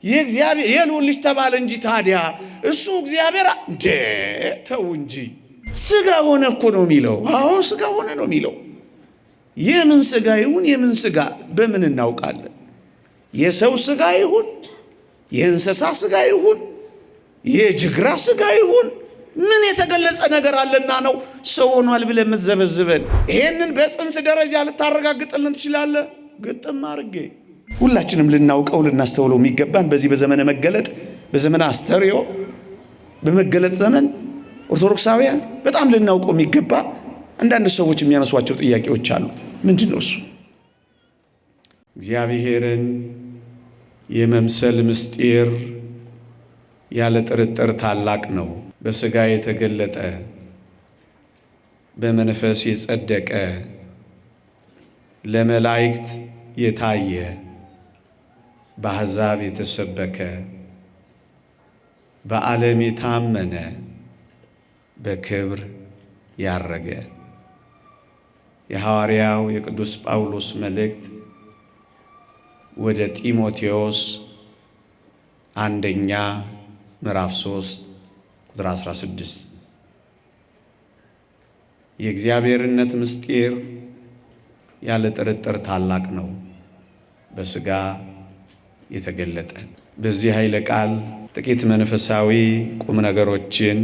የእግዚአብሔር የልዑል ልጅ ተባለ እንጂ ታዲያ እሱ እግዚአብሔር እንዴ? ተው እንጂ ሥጋ ሆነ እኮ ነው የሚለው። አዎ ሥጋ ሆነ ነው የሚለው። የምን ሥጋ ይሁን የምን ሥጋ በምን እናውቃለን? የሰው ሥጋ ይሁን የእንስሳ ሥጋ ይሁን የጅግራ ሥጋ ይሁን ምን የተገለጸ ነገር አለና ነው ሰው ሆኗል ብለህ የምትዘበዝበን? ይሄንን በጽንስ ደረጃ ልታረጋግጥልን ትችላለህ? ግጥም አድርጌ ሁላችንም ልናውቀው ልናስተውለው የሚገባን በዚህ በዘመነ መገለጥ በዘመነ አስተርእዮ በመገለጥ ዘመን ኦርቶዶክሳውያን በጣም ልናውቀው የሚገባ አንዳንድ ሰዎች የሚያነሷቸው ጥያቄዎች አሉ። ምንድን ነው እሱ? እግዚአብሔርን የመምሰል ምስጢር ያለ ጥርጥር ታላቅ ነው። በሥጋ የተገለጠ በመንፈስ የጸደቀ ለመላእክት የታየ በአሕዛብ የተሰበከ በዓለም የታመነ በክብር ያረገ የሐዋርያው የቅዱስ ጳውሎስ መልእክት ወደ ጢሞቴዎስ አንደኛ ምዕራፍ 3 ቁጥር 16 የእግዚአብሔርነት ምስጢር ያለ ጥርጥር ታላቅ ነው፣ በሥጋ የተገለጠ። በዚህ ኃይለ ቃል ጥቂት መንፈሳዊ ቁም ነገሮችን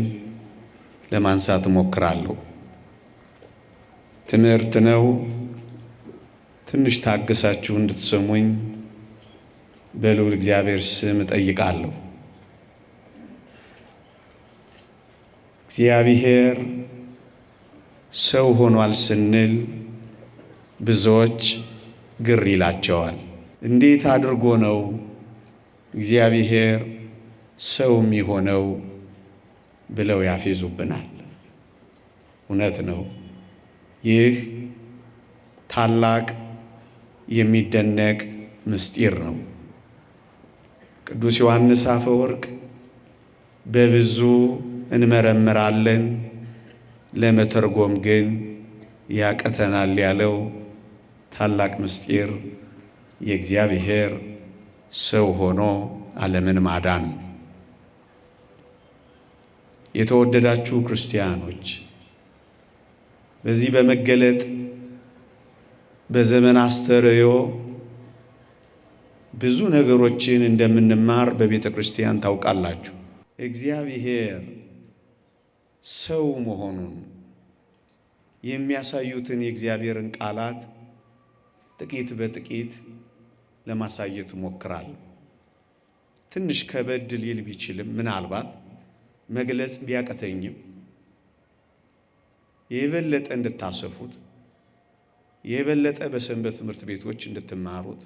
ለማንሳት እሞክራለሁ። ትምህርት ነው። ትንሽ ታግሳችሁ እንድትሰሙኝ በልዑል እግዚአብሔር ስም እጠይቃለሁ። እግዚአብሔር ሰው ሆኗል ስንል ብዙዎች ግር ይላቸዋል። እንዴት አድርጎ ነው እግዚአብሔር ሰው የሚሆነው ብለው ያፌዙብናል። እውነት ነው። ይህ ታላቅ የሚደነቅ ምስጢር ነው። ቅዱስ ዮሐንስ አፈወርቅ በብዙ እንመረምራለን ለመተርጎም ግን ያቀተናል ያለው ታላቅ ምስጢር የእግዚአብሔር ሰው ሆኖ ዓለምን ማዳን። የተወደዳችሁ ክርስቲያኖች በዚህ በመገለጥ በዘመነ አስተርእዮ ብዙ ነገሮችን እንደምንማር በቤተ ክርስቲያን ታውቃላችሁ። እግዚአብሔር ሰው መሆኑን የሚያሳዩትን የእግዚአብሔርን ቃላት ጥቂት በጥቂት ለማሳየት እሞክራለሁ። ትንሽ ከበድ ሊል ቢችልም ምናልባት መግለጽ ቢያቀተኝም የበለጠ እንድታሰፉት የበለጠ በሰንበት ትምህርት ቤቶች እንድትማሩት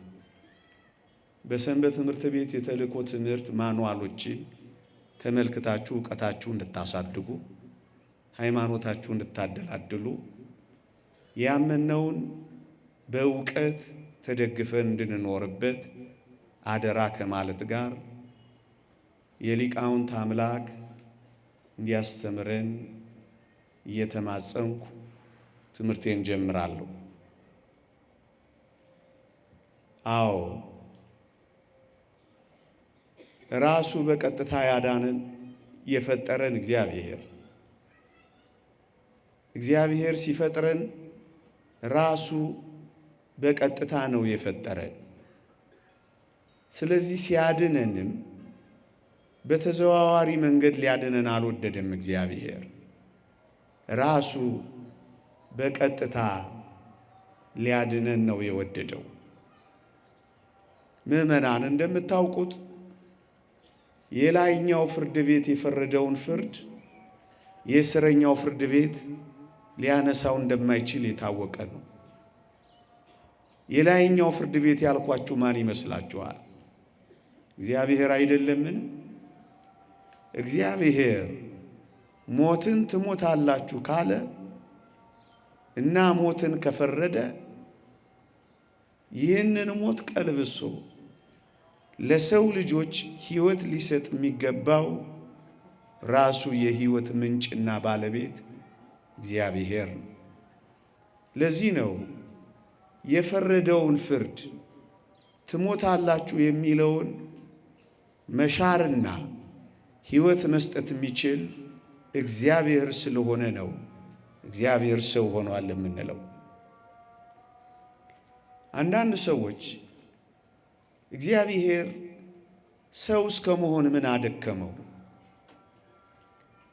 በሰንበት ትምህርት ቤት የተልእኮ ትምህርት ማኑዋሎችን ተመልክታችሁ ዕውቀታችሁ እንድታሳድጉ ሃይማኖታችሁ እንድታደላድሉ ያመነውን በእውቀት ተደግፈን እንድንኖርበት አደራ ከማለት ጋር የሊቃውንት አምላክ እንዲያስተምረን እየተማጸንኩ ትምህርቴን ጀምራለሁ። አዎ ራሱ በቀጥታ ያዳነን የፈጠረን እግዚአብሔር ሲፈጥረን ራሱ በቀጥታ ነው የፈጠረን። ስለዚህ ሲያድነንም በተዘዋዋሪ መንገድ ሊያድነን አልወደደም። እግዚአብሔር ራሱ በቀጥታ ሊያድነን ነው የወደደው። ምዕመናን እንደምታውቁት የላይኛው ፍርድ ቤት የፈረደውን ፍርድ የስረኛው ፍርድ ቤት ሊያነሳው እንደማይችል የታወቀ ነው። የላይኛው ፍርድ ቤት ያልኳችሁ ማን ይመስላችኋል? እግዚአብሔር አይደለምን? እግዚአብሔር ሞትን ትሞታላችሁ ካለ እና ሞትን ከፈረደ ይህንን ሞት ቀልብሶ ለሰው ልጆች ሕይወት ሊሰጥ የሚገባው ራሱ የሕይወት ምንጭና ባለቤት እግዚአብሔር ነው። ለዚህ ነው የፈረደውን ፍርድ ትሞታላችሁ የሚለውን መሻርና ሕይወት መስጠት የሚችል እግዚአብሔር ስለሆነ ነው እግዚአብሔር ሰው ሆኗል የምንለው። አንዳንድ ሰዎች እግዚአብሔር ሰው እስከ መሆን ምን አደከመው?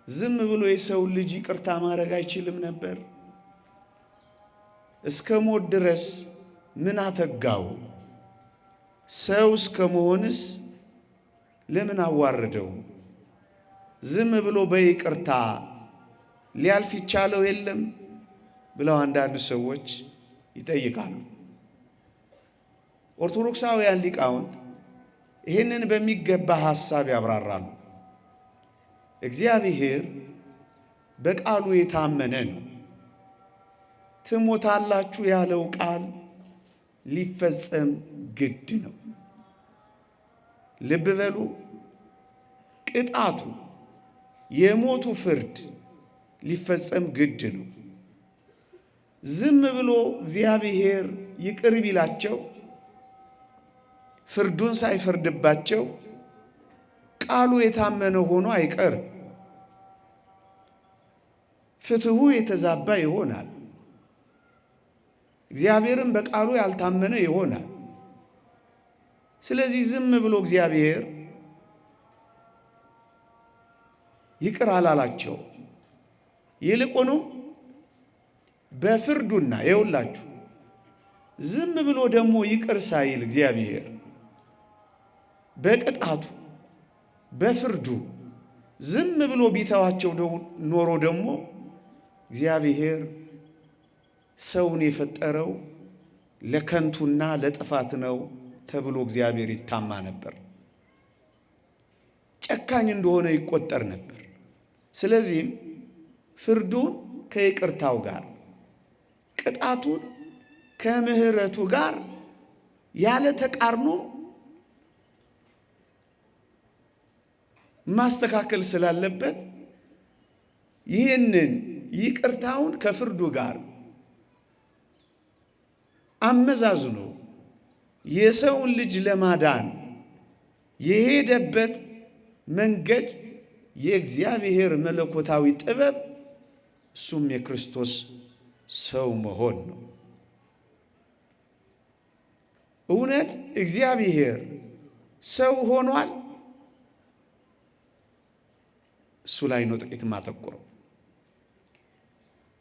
ዝም ብሎ የሰው ልጅ ይቅርታ ማድረግ አይችልም ነበር? እስከ ሞት ድረስ ምን አተጋው? ሰው እስከ መሆንስ ለምን አዋረደው? ዝም ብሎ በይቅርታ ሊያልፍ ይቻለው የለም ብለው አንዳንድ ሰዎች ይጠይቃሉ። ኦርቶዶክሳውያን ሊቃውንት ይህንን በሚገባ ሐሳብ ያብራራሉ። እግዚአብሔር በቃሉ የታመነ ነው። ትሞታላችሁ ያለው ቃል ሊፈጸም ግድ ነው። ልብ በሉ፣ ቅጣቱ የሞቱ ፍርድ ሊፈጸም ግድ ነው። ዝም ብሎ እግዚአብሔር ይቅር ቢላቸው ፍርዱን ሳይፈርድባቸው ቃሉ የታመነ ሆኖ አይቀርም። ፍትሑ የተዛባ ይሆናል። እግዚአብሔርም በቃሉ ያልታመነ ይሆናል። ስለዚህ ዝም ብሎ እግዚአብሔር ይቅር አላላቸው። ይልቁንም በፍርዱና የውላችሁ ዝም ብሎ ደግሞ ይቅር ሳይል እግዚአብሔር በቅጣቱ በፍርዱ ዝም ብሎ ቢተዋቸው ኖሮ ደግሞ እግዚአብሔር ሰውን የፈጠረው ለከንቱና ለጥፋት ነው ተብሎ እግዚአብሔር ይታማ ነበር። ጨካኝ እንደሆነ ይቆጠር ነበር። ስለዚህም ፍርዱን ከይቅርታው ጋር ቅጣቱን ከምሕረቱ ጋር ያለ ተቃርኖ ማስተካከል ስላለበት ይህንን ይቅርታውን ከፍርዱ ጋር አመዛዝኖ የሰውን ልጅ ለማዳን የሄደበት መንገድ የእግዚአብሔር መለኮታዊ ጥበብ፣ እሱም የክርስቶስ ሰው መሆን ነው። እውነት እግዚአብሔር ሰው ሆኗል? እሱ ላይ ነው ጥቂት ማተኮረው።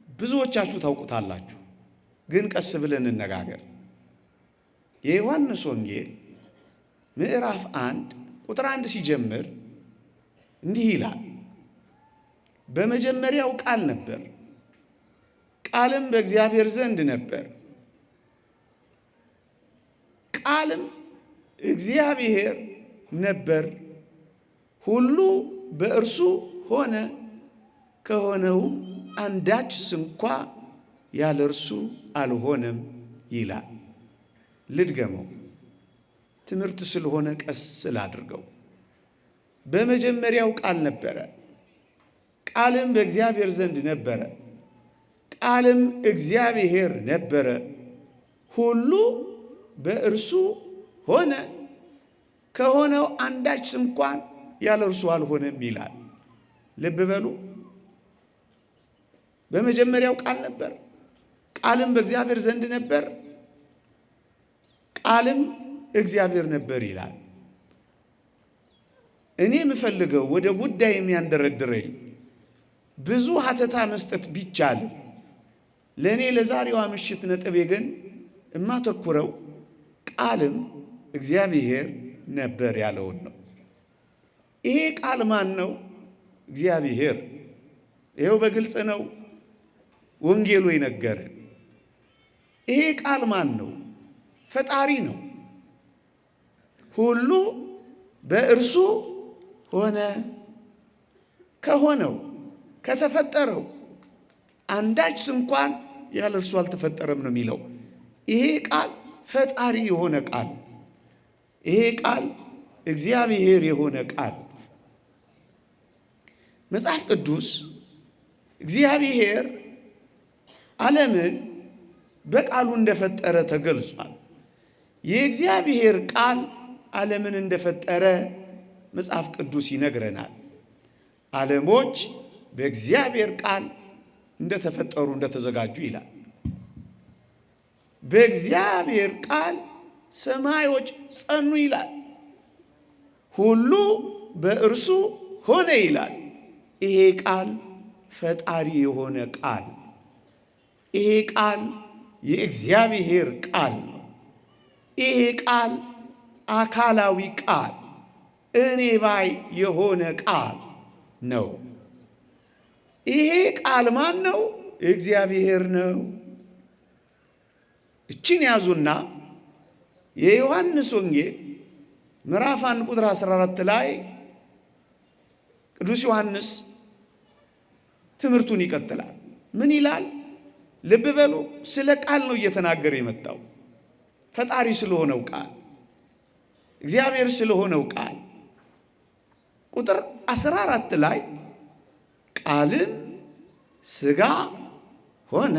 ብዙዎቻችሁ ታውቁታላችሁ፣ ግን ቀስ ብለን እንነጋገር። የዮሐንስ ወንጌል ምዕራፍ 1 ቁጥር 1 ሲጀምር እንዲህ ይላል፣ በመጀመሪያው ቃል ነበር፣ ቃልም በእግዚአብሔር ዘንድ ነበር፣ ቃልም እግዚአብሔር ነበር፣ ሁሉ በእርሱ ሆነ፣ ከሆነውም አንዳች ስንኳ ያለ እርሱ አልሆነም ይላል። ልድገመው፣ ትምህርት ስለሆነ ቀስ ስላድርገው። በመጀመሪያው ቃል ነበረ፣ ቃልም በእግዚአብሔር ዘንድ ነበረ፣ ቃልም እግዚአብሔር ነበረ፣ ሁሉ በእርሱ ሆነ፣ ከሆነው አንዳች እንኳን ያለ እርሱ አልሆነም ይላል። ልብ በሉ፣ በመጀመሪያው ቃል ነበር፣ ቃልም በእግዚአብሔር ዘንድ ነበር፣ ቃልም እግዚአብሔር ነበር ይላል። እኔ የምፈልገው ወደ ጉዳይ የሚያንደረድረኝ ብዙ ሀተታ መስጠት ቢቻልም ለእኔ ለዛሬዋ ምሽት ነጥቤ ግን እማተኩረው ቃልም እግዚአብሔር ነበር ያለውን ነው። ይሄ ቃል ማን ነው? እግዚአብሔር። ይኸው በግልጽ ነው ወንጌሉ የነገረን። ይሄ ቃል ማን ነው? ፈጣሪ ነው። ሁሉ በእርሱ ሆነ፣ ከሆነው ከተፈጠረው አንዳች እንኳን ያለ እርሱ አልተፈጠረም ነው የሚለው። ይሄ ቃል ፈጣሪ የሆነ ቃል፣ ይሄ ቃል እግዚአብሔር የሆነ ቃል። መጽሐፍ ቅዱስ እግዚአብሔር ዓለምን በቃሉ እንደፈጠረ ተገልጿል። የእግዚአብሔር ቃል ዓለምን እንደፈጠረ መጽሐፍ ቅዱስ ይነግረናል። ዓለሞች በእግዚአብሔር ቃል እንደተፈጠሩ እንደተዘጋጁ ይላል። በእግዚአብሔር ቃል ሰማዮች ጸኑ ይላል። ሁሉ በእርሱ ሆነ ይላል። ይሄ ቃል ፈጣሪ የሆነ ቃል፣ ይሄ ቃል የእግዚአብሔር ቃል ነው። ይሄ ቃል አካላዊ ቃል፣ እኔ ባይ የሆነ ቃል ነው። ይሄ ቃል ማን ነው? እግዚአብሔር ነው። እችን ያዙና የዮሐንስ ወንጌል ምዕራፍ 1 ቁጥር 14 ላይ ቅዱስ ዮሐንስ ትምህርቱን ይቀጥላል። ምን ይላል? ልብ በሉ። ስለ ቃል ነው እየተናገረ የመጣው። ፈጣሪ ስለሆነው ቃል፣ እግዚአብሔር ስለሆነው ቃል። ቁጥር 14 ላይ ቃልም ሥጋ ሆነ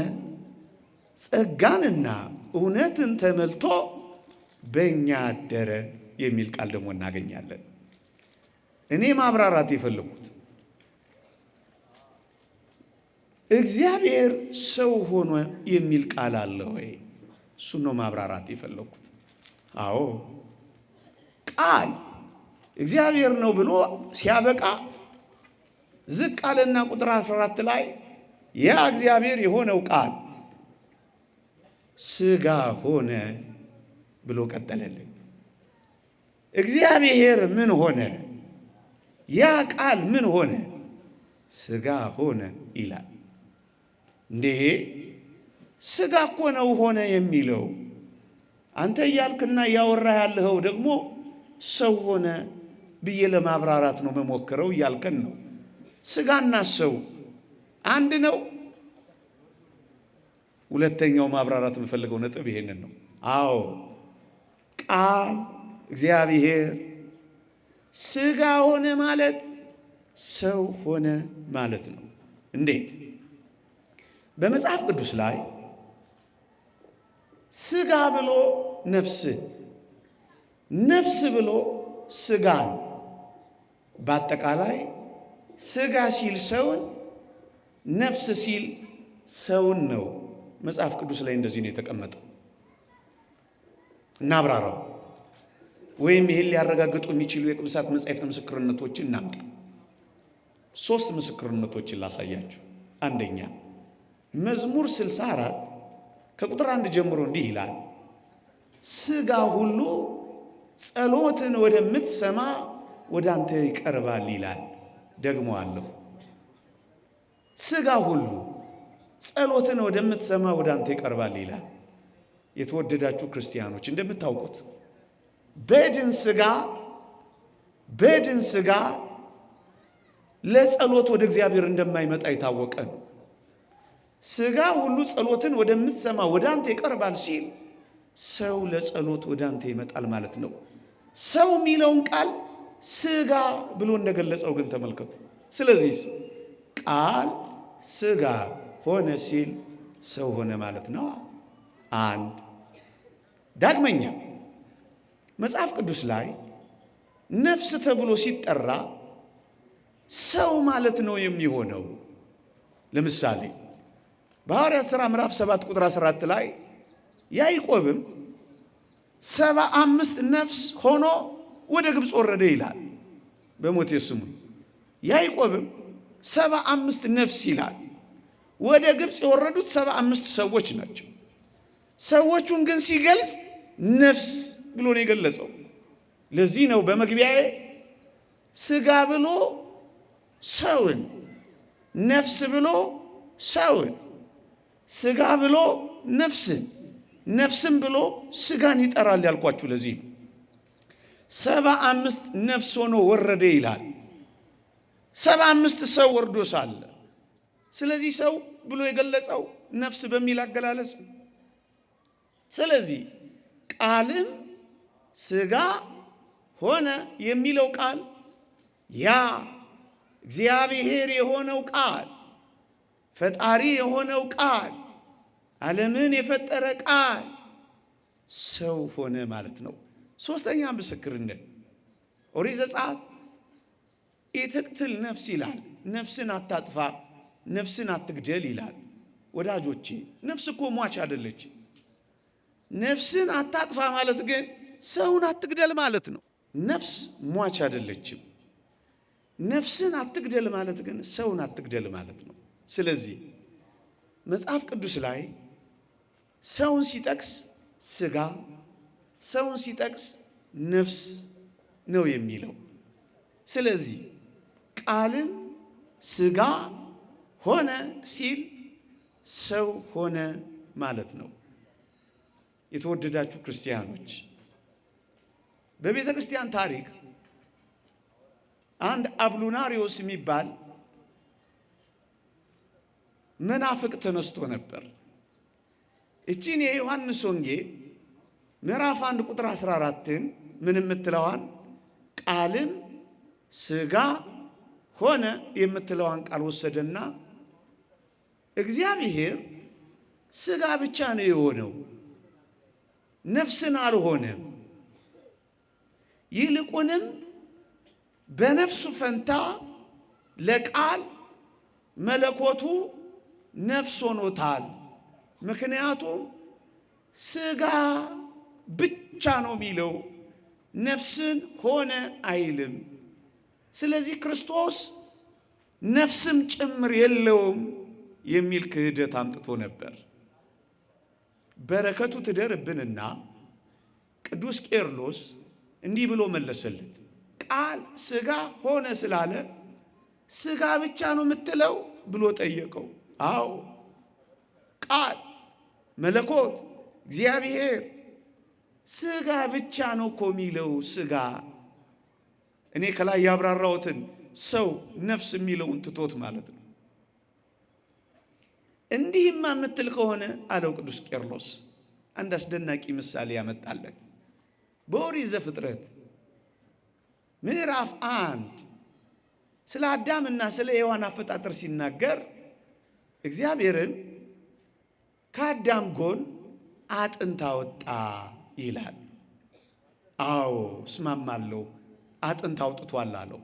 ጸጋንና እውነትን ተመልቶ በእኛ አደረ የሚል ቃል ደግሞ እናገኛለን። እኔ ማብራራት የፈለጉት እግዚአብሔር ሰው ሆኖ የሚል ቃል አለ ወይ? እሱን ነው ማብራራት የፈለጉት። አዎ ቃል እግዚአብሔር ነው ብሎ ሲያበቃ ዝቅ አለና ቁጥር 14 ላይ ያ እግዚአብሔር የሆነው ቃል ሥጋ ሆነ ብሎ ቀጠለልን። እግዚአብሔር ምን ሆነ? ያ ቃል ምን ሆነ? ሥጋ ሆነ ይላል። እንዴ ሥጋ እኮ ነው ሆነ የሚለው። አንተ እያልክና እያወራ ያለኸው ደግሞ ሰው ሆነ ብዬ ለማብራራት ነው መሞክረው እያልከን ነው። ሥጋና ሰው አንድ ነው። ሁለተኛው ማብራራት የምፈልገው ነጥብ ይሄንን ነው። አዎ ቃል እግዚአብሔር ሥጋ ሆነ ማለት ሰው ሆነ ማለት ነው። እንዴት? በመጽሐፍ ቅዱስ ላይ ሥጋ ብሎ ነፍስን፣ ነፍስ ብሎ ሥጋን፣ በአጠቃላይ ሥጋ ሲል ሰውን፣ ነፍስ ሲል ሰውን ነው። መጽሐፍ ቅዱስ ላይ እንደዚህ ነው የተቀመጠው። እናብራራው ወይም ይህን ሊያረጋግጡ የሚችሉ የቅዱሳት መጻሕፍት ምስክርነቶችን እናምጣ። 3 ምስክርነቶችን ላሳያችሁ። አንደኛ መዝሙር 64 ከቁጥር 1 ጀምሮ እንዲህ ይላል፣ ሥጋ ሁሉ ጸሎትን ወደምትሰማ ወደ አንተ ይቀርባል ይላል። ደግሞ አለሁ ሥጋ ሁሉ ጸሎትን ወደምትሰማ ወደ አንተ ይቀርባል ይላል። የተወደዳችሁ ክርስቲያኖች እንደምታውቁት በድን ሥጋ ለጸሎት ወደ እግዚአብሔር እንደማይመጣ የታወቀ ነው። ሥጋ ሁሉ ጸሎትን ወደምትሰማ ወደ አንተ ይቀርባል ሲል ሰው ለጸሎት ወደ አንተ ይመጣል ማለት ነው። ሰው የሚለውን ቃል ሥጋ ብሎ እንደገለጸው ግን ተመልከቱ። ስለዚህ ቃል ሥጋ ሆነ ሲል ሰው ሆነ ማለት ነው። አንድ ዳግመኛ መጽሐፍ ቅዱስ ላይ ነፍስ ተብሎ ሲጠራ ሰው ማለት ነው የሚሆነው። ለምሳሌ በሐዋርያት ሥራ ምዕራፍ 7 ቁጥር 14 ላይ ያዕቆብም 75 ነፍስ ሆኖ ወደ ግብፅ ወረደ ይላል። በሞቴ ስሙ ያዕቆብም 75 ነፍስ ይላል። ወደ ግብፅ የወረዱት 75 ሰዎች ናቸው። ሰዎቹን ግን ሲገልጽ ነፍስ ብሎ ነው የገለጸው። ለዚህ ነው በመግቢያዬ ሥጋ ብሎ ሰውን፣ ነፍስ ብሎ ሰውን፣ ሥጋ ብሎ ነፍስን፣ ነፍስም ብሎ ሥጋን ይጠራል ያልኳችሁ ለዚህ ነው። 75 ነፍስ ሆኖ ወረደ ይላል። 75 ሰው ወርዶ ሳለ ስለዚህ ሰው ብሎ የገለጸው ነፍስ በሚል አገላለጽ። ስለዚህ ቃልም ሥጋ ሆነ የሚለው ቃል ያ እግዚአብሔር የሆነው ቃል፣ ፈጣሪ የሆነው ቃል፣ ዓለምን የፈጠረ ቃል ሰው ሆነ ማለት ነው። ሦስተኛ ምስክርነት ኦሪት ዘጸአት ኢትቅትል ነፍስ ይላል። ነፍስን አታጥፋ፣ ነፍስን አትግደል ይላል። ወዳጆቼ ነፍስ እኮ ሟች አይደለች። ነፍስን አታጥፋ ማለት ግን ሰውን አትግደል ማለት ነው። ነፍስ ሟች አይደለችም። ነፍስን አትግደል ማለት ግን ሰውን አትግደል ማለት ነው። ስለዚህ መጽሐፍ ቅዱስ ላይ ሰውን ሲጠቅስ ሥጋ፣ ሰውን ሲጠቅስ ነፍስ ነው የሚለው። ስለዚህ ቃልም ሥጋ ሆነ ሲል ሰው ሆነ ማለት ነው። የተወደዳችሁ ክርስቲያኖች በቤተ ክርስቲያን ታሪክ አንድ አብሉናሪዮስ የሚባል መናፍቅ ተነስቶ ነበር። እቺን የዮሐንስ ወንጌል ምዕራፍ 1 ቁጥር 14ን ምን የምትለዋን ቃልም ሥጋ ሆነ የምትለዋን ቃል ወሰደና እግዚአብሔር ሥጋ ብቻ ነው የሆነው፣ ነፍስን አልሆነም። ይልቁንም በነፍሱ ፈንታ ለቃል መለኮቱ ነፍስ ሆኖታል። ምክንያቱም ሥጋ ብቻ ነው የሚለው፣ ነፍስን ሆነ አይልም። ስለዚህ ክርስቶስ ነፍስም ጭምር የለውም የሚል ክህደት አምጥቶ ነበር። በረከቱ ትደርብንና ቅዱስ ቄርሎስ እንዲህ ብሎ መለሰለት። ቃል ሥጋ ሆነ ስላለ ሥጋ ብቻ ነው የምትለው ብሎ ጠየቀው። አዎ ቃል መለኮት እግዚአብሔር ሥጋ ብቻ ነው እኮ የሚለው። ሥጋ እኔ ከላይ ያብራራሁትን ሰው ነፍስ የሚለውን ትቶት ማለት ነው። እንዲህማ የምትል ከሆነ አለው ቅዱስ ቄርሎስ አንድ አስደናቂ ምሳሌ ያመጣለት። በኦሪት ዘፍጥረት ምዕራፍ 1 ስለ አዳምና ስለ ሔዋን አፈጣጠር ሲናገር እግዚአብሔርም ከአዳም ጎን አጥንት አወጣ ይላል። አዎ እስማማለሁ፣ አጥንት አውጥቷል አለው።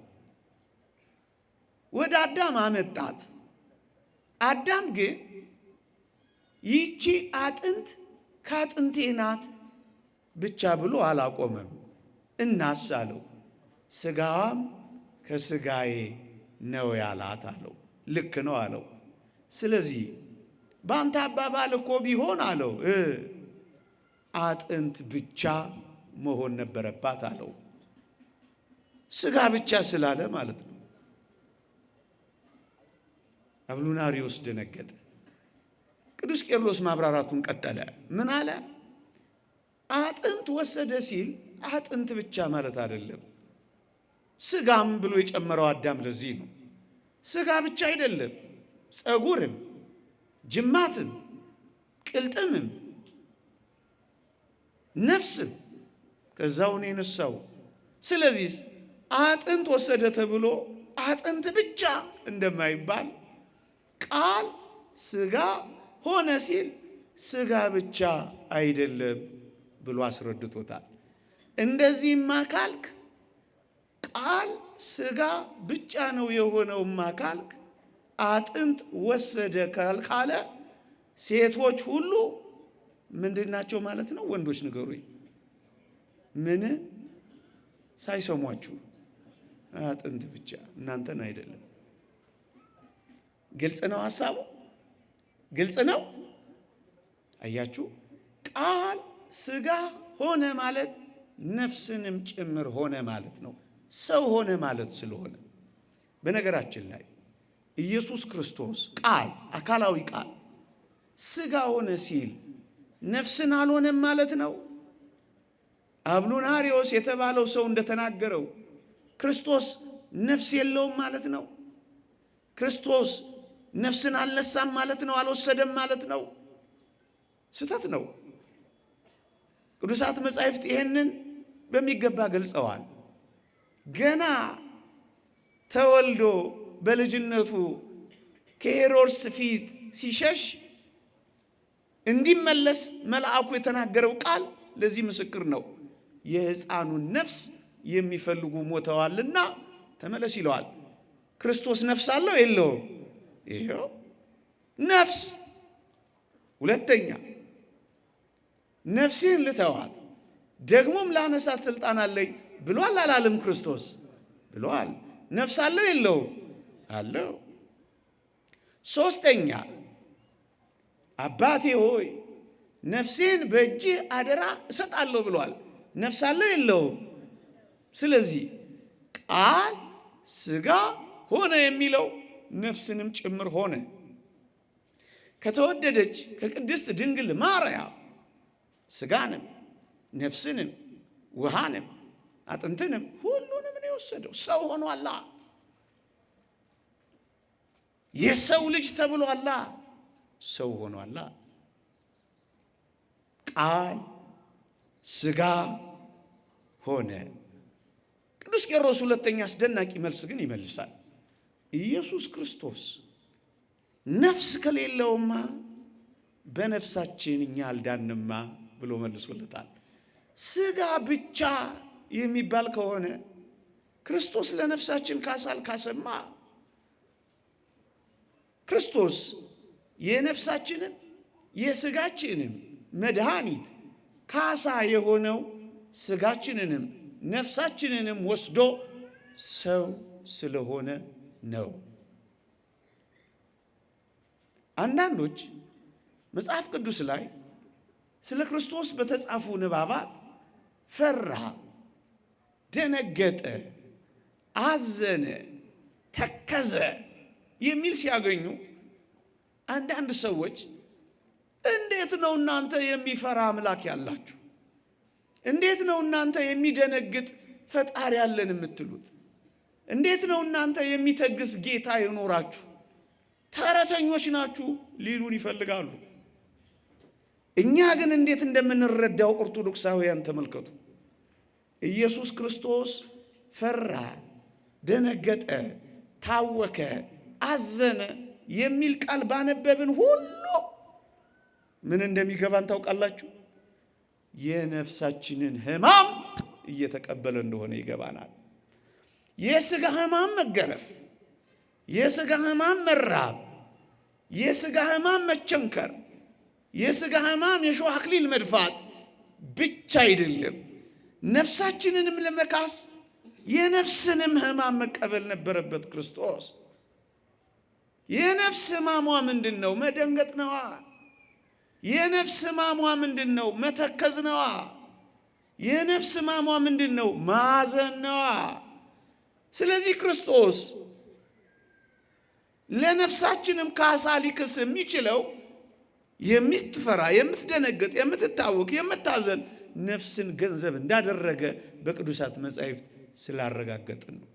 ወደ አዳም አመጣት። አዳም ግን ይቺ አጥንት ከአጥንቴ ናት ብቻ ብሎ አላቆመም። እናስ አለው ሥጋዋም ከሥጋዬ ነው ያላት አለው። ልክ ነው አለው። ስለዚህ በአንተ አባባል እኮ ቢሆን አለው አጥንት ብቻ መሆን ነበረባት አለው። ሥጋ ብቻ ስላለ ማለት ነው። አብሉናሪዮስ ደነገጠ። ቅዱስ ቄርሎስ ማብራራቱን ቀጠለ። ምን አለ? አጥንት ወሰደ ሲል አጥንት ብቻ ማለት አይደለም። ሥጋም ብሎ የጨመረው አዳም ለዚህ ነው። ሥጋ ብቻ አይደለም፣ ፀጉርም፣ ጅማትም፣ ቅልጥምም፣ ነፍስም ከዛውን የነሳው። ስለዚህ አጥንት ወሰደ ተብሎ አጥንት ብቻ እንደማይባል ቃል ሥጋ ሆነ ሲል ሥጋ ብቻ አይደለም ብሎ አስረድቶታል። እንደዚህማ ካልክ ቃል ሥጋ ብቻ ነው የሆነውማ ካልክ አጥንት ወሰደ ካለ ሴቶች ሁሉ ምንድን ናቸው ማለት ነው? ወንዶች ንገሩኝ። ምን ሳይሰሟችሁ አጥንት ብቻ እናንተን አይደለም። ግልጽ ነው ሐሳቡ፣ ግልጽ ነው። አያችሁ፣ ቃል ሥጋ ሆነ ማለት ነፍስንም ጭምር ሆነ ማለት ነው። ሰው ሆነ ማለት ስለሆነ በነገራችን ላይ ኢየሱስ ክርስቶስ ቃል አካላዊ ቃል ሥጋ ሆነ ሲል ነፍስን አልሆነም ማለት ነው። አብሉናሪዮስ የተባለው ሰው እንደተናገረው ክርስቶስ ነፍስ የለውም ማለት ነው። ክርስቶስ ነፍስን አልነሳም ማለት ነው። አልወሰደም ማለት ነው። ስህተት ነው። ቅዱሳት መጻሕፍት ይህንን በሚገባ ገልጸዋል። ገና ተወልዶ በልጅነቱ ከሄሮድስ ፊት ሲሸሽ እንዲመለስ መልአኩ የተናገረው ቃል ለዚህ ምስክር ነው። የሕፃኑን ነፍስ የሚፈልጉ ሞተዋልና ተመለስ ይለዋል። ክርስቶስ ነፍስ አለው የለውም? ይሄው ነፍስ። ሁለተኛ ነፍሴን ልተዋት ደግሞም ላነሳት ስልጣን አለኝ ብሏል አላለም? ክርስቶስ ብሏል። ነፍስ አለው የለውም? አለው። ሶስተኛ አባቴ ሆይ ነፍሴን በእጅህ አደራ እሰጣለሁ ብሏል። ነፍስ አለው የለውም? ስለዚህ ቃል ሥጋ ሆነ የሚለው ነፍስንም ጭምር ሆነ። ከተወደደች ከቅድስት ድንግል ማርያም ሥጋንም ነፍስንም ውሃንም አጥንትንም ሁሉንም ነው የወሰደው። ሰው ሆኗላ። የሰው ልጅ ተብሏላ። ሰው ሆኗላ። ቃል ሥጋ ሆነ። ቅዱስ ቄርሎስ ሁለተኛ አስደናቂ መልስ ግን ይመልሳል። ኢየሱስ ክርስቶስ ነፍስ ከሌለውማ በነፍሳችን እኛ አልዳንማ ብሎ መልሶለታል። ሥጋ ብቻ የሚባል ከሆነ ክርስቶስ ለነፍሳችን ካሳ አልካሰማ። ክርስቶስ የነፍሳችንም የሥጋችንም መድኃኒት ካሳ የሆነው ሥጋችንንም ነፍሳችንንም ወስዶ ሰው ስለሆነ ነው። አንዳንዶች መጽሐፍ ቅዱስ ላይ ስለ ክርስቶስ በተጻፉ ንባባት ፈራ፣ ደነገጠ፣ አዘነ፣ ተከዘ የሚል ሲያገኙ አንዳንድ ሰዎች እንዴት ነው እናንተ የሚፈራ አምላክ ያላችሁ? እንዴት ነው እናንተ የሚደነግጥ ፈጣሪ ያለን የምትሉት? እንዴት ነው እናንተ የሚተግስ ጌታ ይኖራችሁ? ተረተኞች ናችሁ ሊሉን ይፈልጋሉ። እኛ ግን እንዴት እንደምንረዳው ኦርቶዶክሳውያን ተመልከቱ። ኢየሱስ ክርስቶስ ፈራ፣ ደነገጠ፣ ታወከ፣ አዘነ የሚል ቃል ባነበብን ሁሉ ምን እንደሚገባን ታውቃላችሁ? የነፍሳችንን ሕማም እየተቀበለ እንደሆነ ይገባናል። የሥጋ ሕማም መገረፍ፣ የሥጋ ሕማም መራብ፣ የሥጋ ሕማም መቸንከር፣ የሥጋ ሕማም የሾህ አክሊል መድፋት ብቻ አይደለም። ነፍሳችንንም ለመካስ የነፍስንም ሕማም መቀበል ነበረበት ክርስቶስ። የነፍስ ሕማሟ ምንድን ነው? መደንገጥ ነዋ። የነፍስ ሕማሟ ምንድን ነው? መተከዝ ነዋ። የነፍስ ሕማሟ ምንድን ነው? ማዘን ነዋ። ስለዚህ ክርስቶስ ለነፍሳችንም ካሳ ሊክስ የሚችለው የምትፈራ፣ የምትደነግጥ፣ የምትታወክ፣ የምታዘን ነፍስን ገንዘብ እንዳደረገ በቅዱሳት መጻሕፍት ስላረጋገጥን ነው።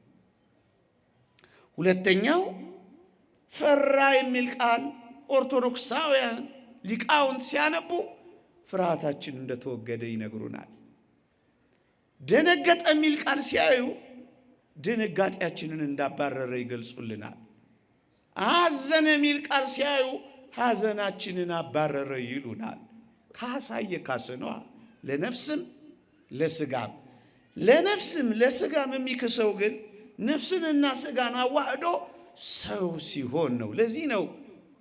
ሁለተኛው ፈራ የሚል ቃል ኦርቶዶክሳውያን ሊቃውንት ሲያነቡ ፍርሃታችን እንደተወገደ ይነግሩናል። ደነገጠ የሚል ቃል ሲያዩ ድንጋጤያችንን እንዳባረረ ይገልጹልናል። አዘነ የሚል ቃል ሲያዩ ሐዘናችንን አባረረ ይሉናል። ካሳ እየካሰ ነዋ፣ ለነፍስም ለሥጋም። ለነፍስም ለሥጋም የሚክሰው ግን ነፍስንና ሥጋን አዋህዶ ሰው ሲሆን ነው። ለዚህ ነው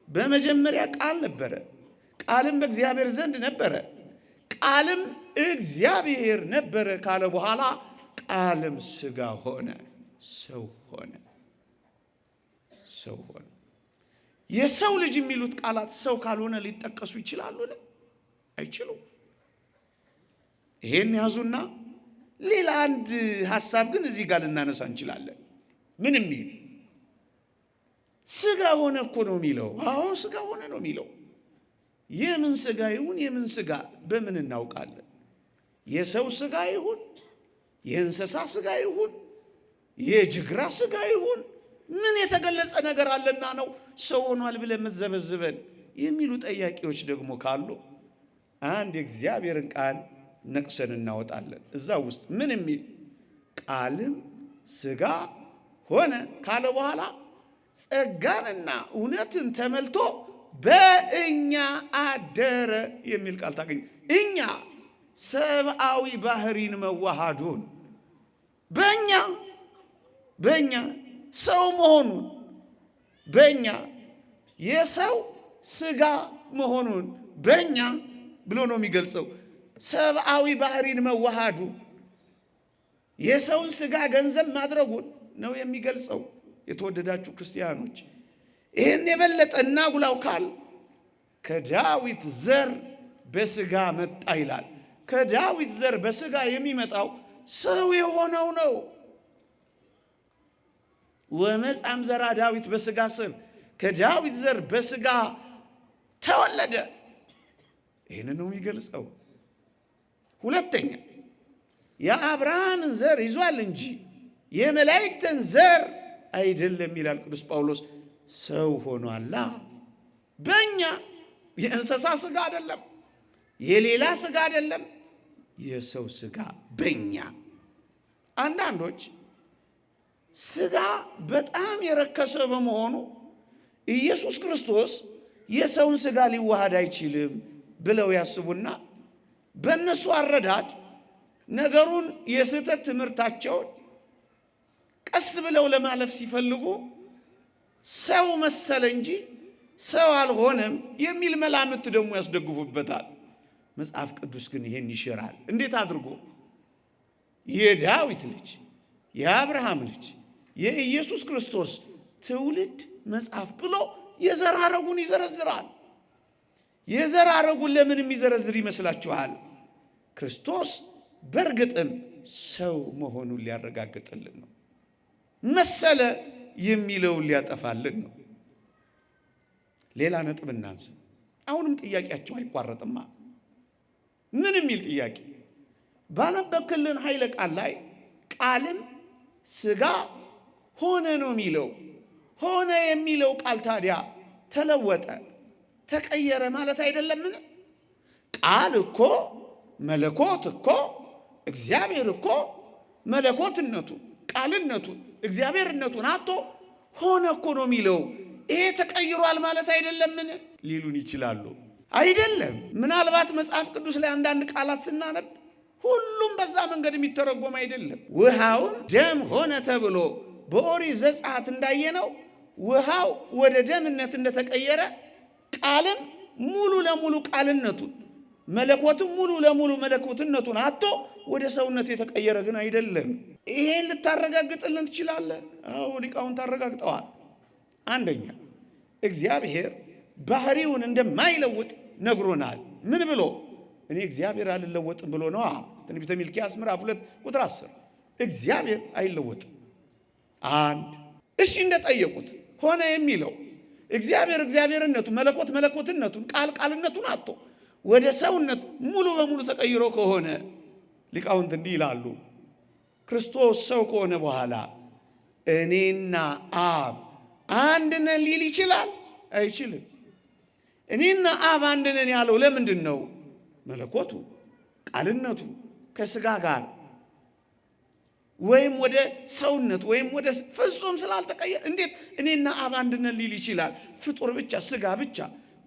በመጀመሪያ ቃል ነበረ፣ ቃልም በእግዚአብሔር ዘንድ ነበረ፣ ቃልም እግዚአብሔር ነበረ ካለ በኋላ ቃልም ሥጋ ሆነ፣ ሰው ሆነ። ሰው ሆነ። የሰው ልጅ የሚሉት ቃላት ሰው ካልሆነ ሊጠቀሱ ይችላሉን? አይችሉም። ይሄን ያዙና ሌላ አንድ ሐሳብ ግን እዚህ ጋር ልናነሳ እንችላለን። ምን የሚል ሥጋ ሆነ እኮ ነው የሚለው። አዎ ሥጋ ሆነ ነው የሚለው። የምን ሥጋ ይሁን የምን ሥጋ በምን እናውቃለን? የሰው ሥጋ ይሁን የእንስሳ ሥጋ ይሁን የጅግራ ሥጋ ይሁን ምን የተገለጸ ነገር አለና ነው ሰው ሆኗል ብለን የምትዘበዝበን የሚሉ ጠያቂዎች ደግሞ ካሉ አንድ የእግዚአብሔርን ቃል ነቅሰን እናወጣለን። እዛ ውስጥ ምን የሚል ቃልም ሥጋ ሆነ ካለ በኋላ ጸጋንና እውነትን ተመልቶ በእኛ አደረ የሚል ቃል ታገኝ። እኛ ሰብአዊ ባህሪን መዋሃዱን በእኛ ሰው መሆኑን በእኛ የሰው ሥጋ መሆኑን በእኛ ብሎ ነው የሚገልጸው። ሰብአዊ ባህሪን መዋሃዱ የሰውን ሥጋ ገንዘብ ማድረጉን ነው የሚገልጸው። የተወደዳችሁ ክርስቲያኖች ይህን የበለጠ እናጉላው ካል ከዳዊት ዘር በሥጋ መጣ ይላል። ከዳዊት ዘር በሥጋ የሚመጣው ሰው የሆነው ነው። ወመጻም ዘራ ዳዊት በሥጋ ስር ከዳዊት ዘር በሥጋ ተወለደ። ይህን ነው የሚገልጸው። ሁለተኛ የአብርሃምን ዘር ይዟል እንጂ የመላእክትን ዘር አይደለም ይላል ቅዱስ ጳውሎስ። ሰው ሆኗላ። በእኛ የእንስሳ ሥጋ አይደለም፣ የሌላ ሥጋ አይደለም፣ የሰው ሥጋ በእኛ። አንዳንዶች ሥጋ በጣም የረከሰ በመሆኑ ኢየሱስ ክርስቶስ የሰውን ሥጋ ሊዋሃድ አይችልም ብለው ያስቡና በእነሱ አረዳድ ነገሩን የስህተት ትምህርታቸውን ቀስ ብለው ለማለፍ ሲፈልጉ ሰው መሰለ እንጂ ሰው አልሆነም የሚል መላምት ደግሞ ያስደግፉበታል። መጽሐፍ ቅዱስ ግን ይሄን ይሽራል። እንዴት አድርጎ? የዳዊት ልጅ የአብርሃም ልጅ የኢየሱስ ክርስቶስ ትውልድ መጽሐፍ ብሎ የዘር ሐረጉን ይዘረዝራል። የዘር ሐረጉን ለምን የሚዘረዝር ይመስላችኋል? ክርስቶስ በእርግጥም ሰው መሆኑን ሊያረጋግጥልን ነው። መሰለ የሚለውን ሊያጠፋልን ነው። ሌላ ነጥብ እናንሳ። አሁንም ጥያቄያቸው አይቋረጥማ። ምን የሚል ጥያቄ? ባነበብክልን ኃይለ ቃል ላይ ቃልም ሥጋ ሆነ ነው የሚለው። ሆነ የሚለው ቃል ታዲያ ተለወጠ፣ ተቀየረ ማለት አይደለምን? ቃል እኮ መለኮት እኮ እግዚአብሔር እኮ መለኮትነቱን ቃልነቱን እግዚአብሔርነቱን አቶ ሆነ እኮ ነው የሚለው። ይሄ ተቀይሯል ማለት አይደለምን ሊሉን ይችላሉ። አይደለም። ምናልባት መጽሐፍ ቅዱስ ላይ አንዳንድ ቃላት ስናነብ ሁሉም በዛ መንገድ የሚተረጎም አይደለም። ውሃውም ደም ሆነ ተብሎ በኦሪት ዘጸአት እንዳየነው ውሃው ወደ ደምነት እንደተቀየረ ቃልም ሙሉ ለሙሉ ቃልነቱን መለኮትም ሙሉ ለሙሉ መለኮትነቱን አጥቶ ወደ ሰውነት የተቀየረ ግን አይደለም። ይሄን ልታረጋግጥልን ትችላለህ? አዎ ሊቃውንት አረጋግጠዋል። አንደኛ እግዚአብሔር ባህሪውን እንደማይለውጥ ነግሮናል። ምን ብሎ? እኔ እግዚአብሔር አልለወጥም ብሎ ነው። ትንቢተ ሚልክያስ ምዕራፍ 2 ቁጥር 10 እግዚአብሔር አይለወጥም። አንድ እሺ እንደጠየቁት ሆነ የሚለው እግዚአብሔር እግዚአብሔርነቱን መለኮት መለኮትነቱን ቃል ቃልነቱን አጥቶ ወደ ሰውነት ሙሉ በሙሉ ተቀይሮ ከሆነ ሊቃውንት እንዲህ ይላሉ። ክርስቶስ ሰው ከሆነ በኋላ እኔና አብ አንድ ነን ሊል ይችላል? አይችልም። እኔና አብ አንድ ነን ያለው ለምንድን ነው? መለኮቱ ቃልነቱ ከሥጋ ጋር ወይም ወደ ሰውነት ወይም ወደ ፍጹም ስላልተቀየረ እንዴት እኔና አብ አንድ ነን ሊል ይችላል? ፍጡር ብቻ ሥጋ ብቻ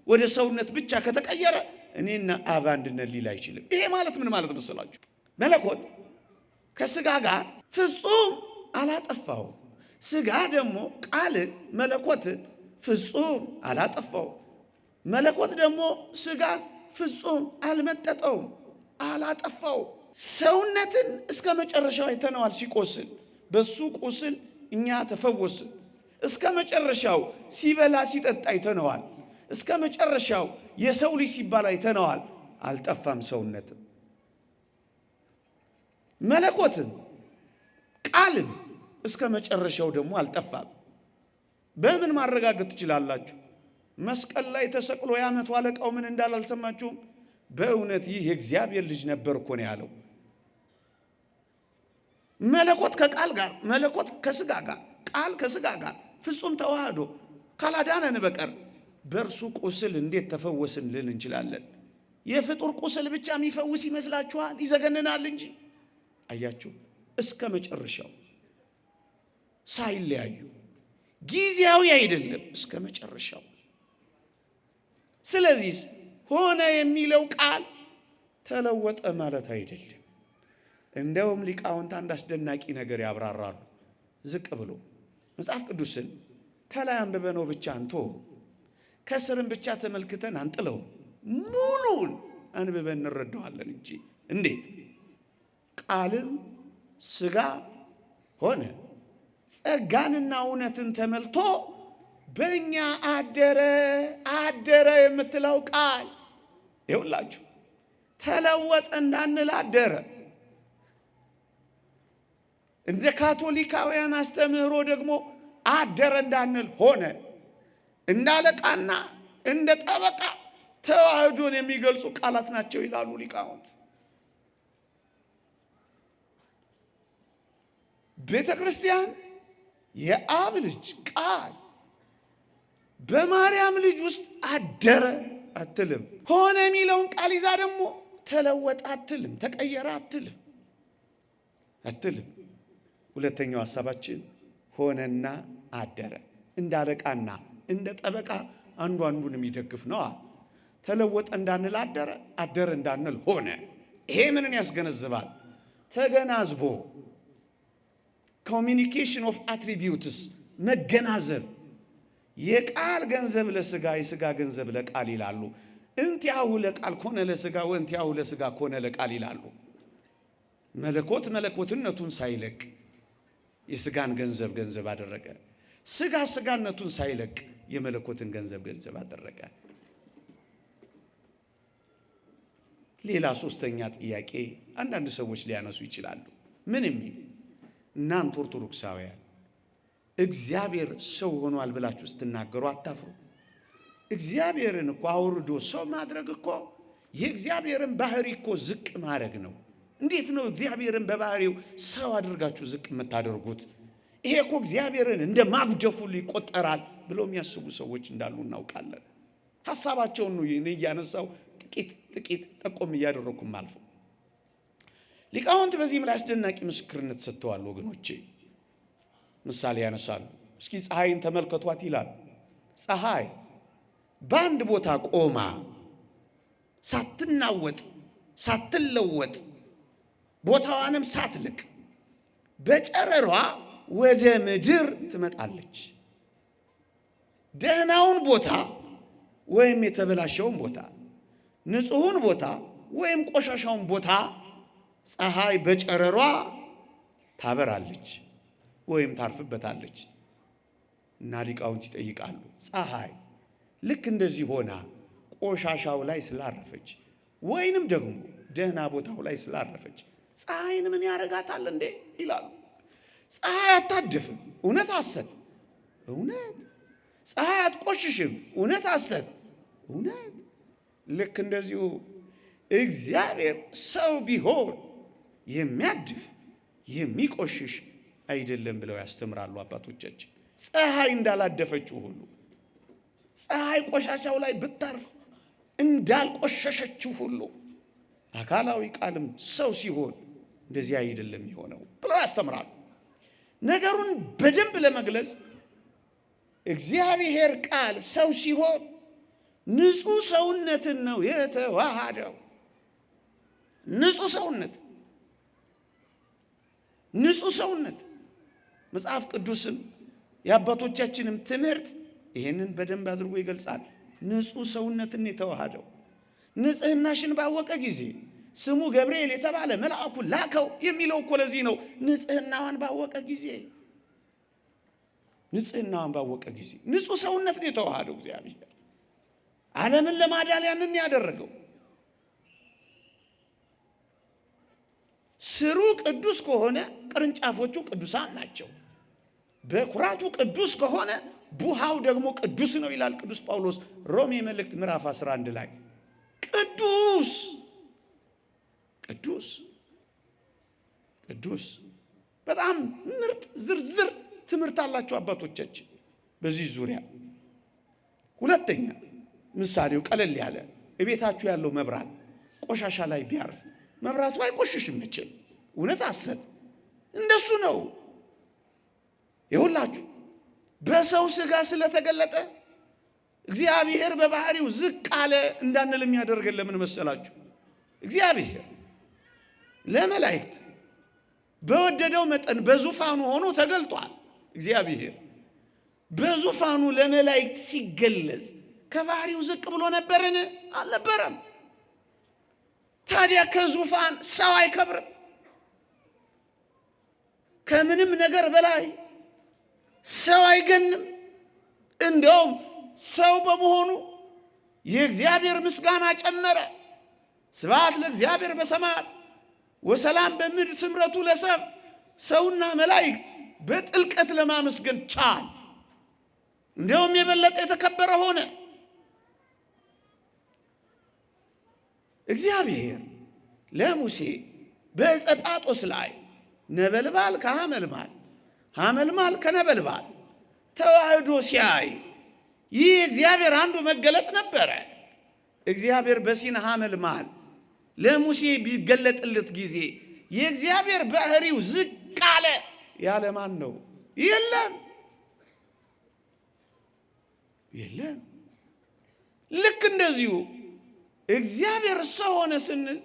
ወደ ሰውነት ብቻ ከተቀየረ እኔና አብ አንድ ነን ሊል አይችልም። ይሄ ማለት ምን ማለት መሰላችሁ? መለኮት ከሥጋ ጋር ፍጹም አላጠፋው፣ ሥጋ ደግሞ ቃልን መለኮትን ፍጹም አላጠፋው። መለኮት ደግሞ ሥጋን ፍጹም አልመጠጠውም፣ አላጠፋው። ሰውነትን እስከ መጨረሻው አይተነዋል። ሲቆስል በሱ ቁስል እኛ ተፈወስን። እስከ መጨረሻው ሲበላ ሲጠጣ አይተነዋል። እስከ መጨረሻው የሰው ልጅ ሲባል አይተነዋል። አልጠፋም ሰውነትም። መለኮትም ቃልም እስከ መጨረሻው ደግሞ አልጠፋም። በምን ማረጋገጥ ትችላላችሁ? መስቀል ላይ ተሰቅሎ የዓመቱ አለቃው ምን እንዳለ አልሰማችሁም? በእውነት ይህ የእግዚአብሔር ልጅ ነበር እኮ ነው ያለው። መለኮት ከቃል ጋር መለኮት ከሥጋ ጋር ቃል ከሥጋ ጋር ፍጹም ተዋህዶ ካላዳነን በቀር በእርሱ ቁስል እንዴት ተፈወስን ልል እንችላለን? የፍጡር ቁስል ብቻ የሚፈውስ ይመስላችኋል? ይዘገንናል እንጂ። አያችሁ፣ እስከ መጨረሻው ሳይለያዩ ጊዜያዊ አይደለም፣ እስከ መጨረሻው። ስለዚህ ሆነ የሚለው ቃል ተለወጠ ማለት አይደለም። እንደውም ሊቃውንት አንድ አስደናቂ ነገር ያብራራሉ። ዝቅ ብሎ መጽሐፍ ቅዱስን ከላይ አንብበነው ብቻ አንቶ ከስርም ብቻ ተመልክተን አንጥለው ሙሉን አንብበን እንረዳዋለን እንጂ እንዴት ቃልም ሥጋ ሆነ ጸጋንና እውነትን ተመልቶ በእኛ አደረ የምትለው ቃል ይኸውላችሁ ተለወጠ እንዳንል አደረ። እንደ ካቶሊካውያን አስተምህሮ ደግሞ አደረ እንዳንል ሆነ። እንደ አለቃና እንደ ጠበቃ ተዋህዶን የሚገልጹ ቃላት ናቸው ይላሉ ሊቃውንት። ቤተ ክርስቲያን የአብ ልጅ ቃል በማርያም ልጅ ውስጥ አደረ አትልም። ሆነ የሚለውን ቃል ይዛ ደግሞ ተለወጠ አትልም፣ ተቀየረ አትልም። ሁለተኛው ሐሳባችን ሆነና አደረ። እንደ አለቃና እንደ ጠበቃ አንዱ አንዱን የሚደግፍ ነው። ተለወጠ እንዳንል አደረ እንዳንል ሆነ። ይሄ ምንን ያስገነዝባል? ተገናዝቦ ኮሚኒኬሽን ኦፍ አትሪቢዩትስ መገናዘብ። የቃል ገንዘብ ለሥጋ የሥጋ ገንዘብ ለቃል ይላሉ። እንቲያሁ ለቃል ኮነ ለሥጋ ወእንቲያሁ ለሥጋ ኮነ ለቃል ይላሉ። መለኮት መለኮትነቱን ሳይለቅ የሥጋን ገንዘብ አደረገ። ሥጋ ሥጋነቱን ሳይለቅ የመለኮትን ገንዘብ አደረገ። ሌላ ሶስተኛ ጥያቄ አንዳንድ ሰዎች ሊያነሱ ይችላሉ። ምን የሚል እናንተ ኦርቶዶክሳውያን እግዚአብሔር ሰው ሆኗል ብላችሁ ስትናገሩ አታፍሩ? እግዚአብሔርን እኮ አውርዶ ሰው ማድረግ እኮ የእግዚአብሔርን ባህሪ እኮ ዝቅ ማድረግ ነው። እንዴት ነው እግዚአብሔርን በባህሪው ሰው አድርጋችሁ ዝቅ የምታደርጉት? ይሄ እኮ እግዚአብሔርን እንደ ማጉደፉ ይቆጠራል ብለው የሚያስቡ ሰዎች እንዳሉ እናውቃለን። ሐሳባቸውን ነው እኔ እያነሳው ጥቂት ጠቆም እያደረኩም አልፎ ሊቃውንት በዚህም ላይ አስደናቂ ምስክርነት ሰጥተዋል። ወገኖቼ ምሳሌ ያነሳሉ። እስኪ ፀሐይን ተመልከቷት ይላል። ፀሐይ በአንድ ቦታ ቆማ ሳትናወጥ ሳትለወጥ ቦታዋንም ሳትልቅ በጨረሯ ወደ ምድር ትመጣለች። ደህናውን ቦታ ወይም የተበላሸውን ቦታ፣ ንጹሑን ቦታ ወይም ቆሻሻውን ቦታ ፀሐይ በጨረሯ ታበራለች ወይም ታርፍበታለች። እና ሊቃውንት ይጠይቃሉ፣ ፀሐይ ልክ እንደዚህ ሆና ቆሻሻው ላይ ስላረፈች ወይንም ደግሞ ደህና ቦታው ላይ ስላረፈች ፀሐይን ምን ያረጋታል እንዴ ይላሉ። ፀሐይ አታድፍም፣ እውነት ሐሰት፣ እውነት። ፀሐይ አትቆሽሽም፣ እውነት ሐሰት፣ እውነት። ልክ እንደዚሁ እግዚአብሔር ሰው ቢሆን የሚያድፍ የሚቆሽሽ አይደለም ብለው ያስተምራሉ አባቶቻችን። ፀሐይ እንዳላደፈችው ሁሉ ፀሐይ ቆሻሻው ላይ ብታርፍ እንዳልቆሸሸችው ሁሉ አካላዊ ቃልም ሰው ሲሆን እንደዚህ አይደለም የሚሆነው ብለው ያስተምራሉ። ነገሩን በደንብ ለመግለጽ እግዚአብሔር ቃል ሰው ሲሆን ንጹሕ ሰውነትን ነው የተዋሃደው። ንጹሕ ሰውነት መጽሐፍ ቅዱስም የአባቶቻችንም ትምህርት ይሄንን በደንብ አድርጎ ይገልጻል። ንጹሕ ሰውነትን የተዋሃደው ንጽህናሽን ባወቀ ጊዜ ስሙ ገብርኤል የተባለ መልአኩ ላከው የሚለው እኮ ለዚህ ነው። ንጽህናዋን ባወቀ ጊዜ ንጹሕ ሰውነትን የተዋሃደው እግዚአብሔር ዓለምን ለማዳን ያንን ያደረገው። ስሩ ቅዱስ ከሆነ ቅርንጫፎቹ ቅዱሳን ናቸው። በኩራቱ ቅዱስ ከሆነ ቡሃው ደግሞ ቅዱስ ነው ይላል ቅዱስ ጳውሎስ ሮሜ መልእክት ምዕራፍ 11 ላይ። ቅዱስ በጣም ምርጥ ዝርዝር ትምህርት አላቸው አባቶቻችን በዚህ ዙሪያ። ሁለተኛ ምሳሌው ቀለል ያለ እቤታችሁ ያለው መብራት ቆሻሻ ላይ ቢያርፍ መብራቱ አይቆሽሽም መቼም፣ እውነት ሐሰት እንደሱ ነው። ይሁላችሁ በሰው ሥጋ ስለተገለጠ እግዚአብሔር በባህሪው ዝቅ አለ እንዳንል የሚያደርገን ለምን መሰላችሁ? እግዚአብሔር ለመላእክት በወደደው መጠን በዙፋኑ ሆኖ ተገልጧል። እግዚአብሔር በዙፋኑ ለመላእክት ሲገለጽ ከባህሪው ዝቅ ብሎ ነበርን? አልነበረም። ታዲያ ከዙፋን ሰው አይከብርም? ከምንም ነገር በላይ ሰው አይገንም? እንደውም ሰው በመሆኑ የእግዚአብሔር ምስጋና ጨመረ። ስብሐት ለእግዚአብሔር በሰማያት ወሰላም በምድር ስምረቱ ለሰብ። ሰውና መላእክት በጥልቀት ለማመስገን ቻል። እንደውም የበለጠ የተከበረ ሆነ። እግዚአብሔር ለሙሴ በዕፀ ጳጦስ ላይ ነበልባል ከሐመልማል ሐመልማል ከነበልባል ተዋህዶ ሲያይ ይህ እግዚአብሔር አንዱ መገለጥ ነበረ። እግዚአብሔር በሲና ሐመልማል ለሙሴ ቢገለጥለት ጊዜ የእግዚአብሔር ባህሪው ዝቅ አለ ያለ ማን ነው? የለም። ልክ እንደዚሁ እግዚአብሔር ሰው ሆነ ስንል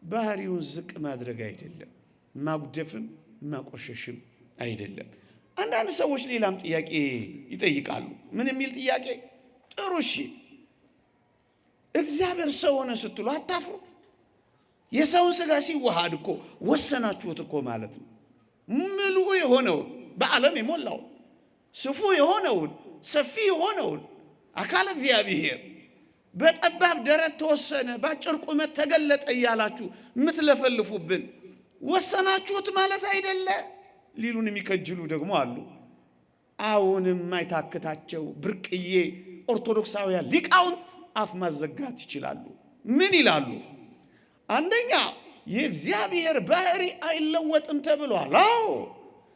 ባህሪውን ዝቅ ማድረግ አይደለም፣ ማጉደፍም ማቆሸሽም አይደለም። አንዳንድ ሰዎች ሌላም ጥያቄ ይጠይቃሉ። ምን የሚል ጥያቄ? ጥሩ እሺ፣ እግዚአብሔር ሰው ሆነ ስትሉ አታፍሩ? የሰውን ሥጋ ሲዋሃድ እኮ ወሰናችሁት እኮ ማለት ነው። ምሉእ የሆነውን በዓለም የሞላውን ስፉ የሆነውን ሰፊ የሆነውን አካል እግዚአብሔር በጠባብ ደረት ተወሰነ፣ በአጭር ቁመት ተገለጠ እያላችሁ የምትለፈልፉብን ወሰናችሁት ማለት አይደለ ሊሉን የሚከጅሉ ደግሞ አሉ። አሁንም አይታክታቸው ብርቅዬ ኦርቶዶክሳውያን ሊቃውንት አፍ ማዘጋት ይችላሉ። ምን ይላሉ? አንደኛ የእግዚአብሔር ባህሪ አይለወጥም ተብሏል። አዎ፣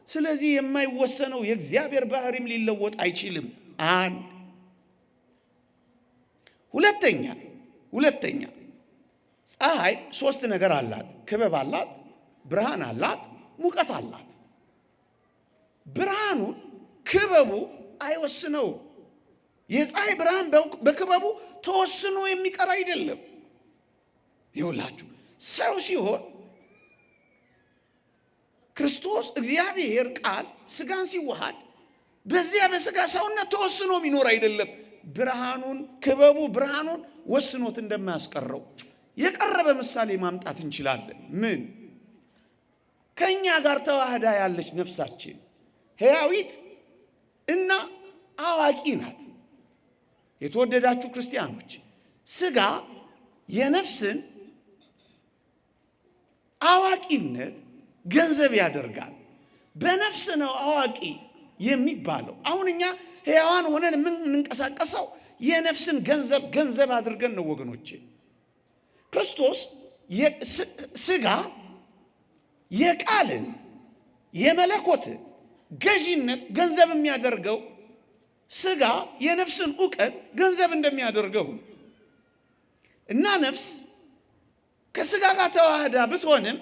ስለዚህ የማይወሰነው የእግዚአብሔር ባህሪም ሊለወጥ አይችልም። አንድ ሁለተኛ ፀሐይ ሶስት ነገር አላት። ክበብ አላት፣ ብርሃን አላት፣ ሙቀት አላት። ብርሃኑን ክበቡ አይወስነው። የፀሐይ ብርሃን በክበቡ ተወስኖ የሚቀር አይደለም። ይኸውላችሁ ሰው ሲሆን ክርስቶስ እግዚአብሔር ቃል ስጋን ሲዋሃድ በዚያ በስጋ ሰውነት ተወስኖ የሚኖር አይደለም። ብርሃኑን ክበቡ ብርሃኑን ወስኖት እንደማያስቀረው የቀረበ ምሳሌ ማምጣት እንችላለን። ምን? ከኛ ጋር ተዋህዳ ያለች ነፍሳችን ሕያዊት እና አዋቂ ናት። የተወደዳችሁ ክርስቲያኖች፣ ስጋ የነፍስን አዋቂነት ገንዘብ ያደርጋል። በነፍስ ነው አዋቂ የሚባለው። አሁን እኛ ሕያዋን ሆነን የምንንቀሳቀሰው የነፍስን ገንዘብ አድርገን ነው ወገኖቼ። ክርስቶስ ስጋ የቃልን የመለኮትን ገዢነት ገንዘብ የሚያደርገው ስጋ የነፍስን ዕውቀት ገንዘብ እንደሚያደርገው እና ነፍስ ከስጋ ጋር ተዋህዳ ብትሆንም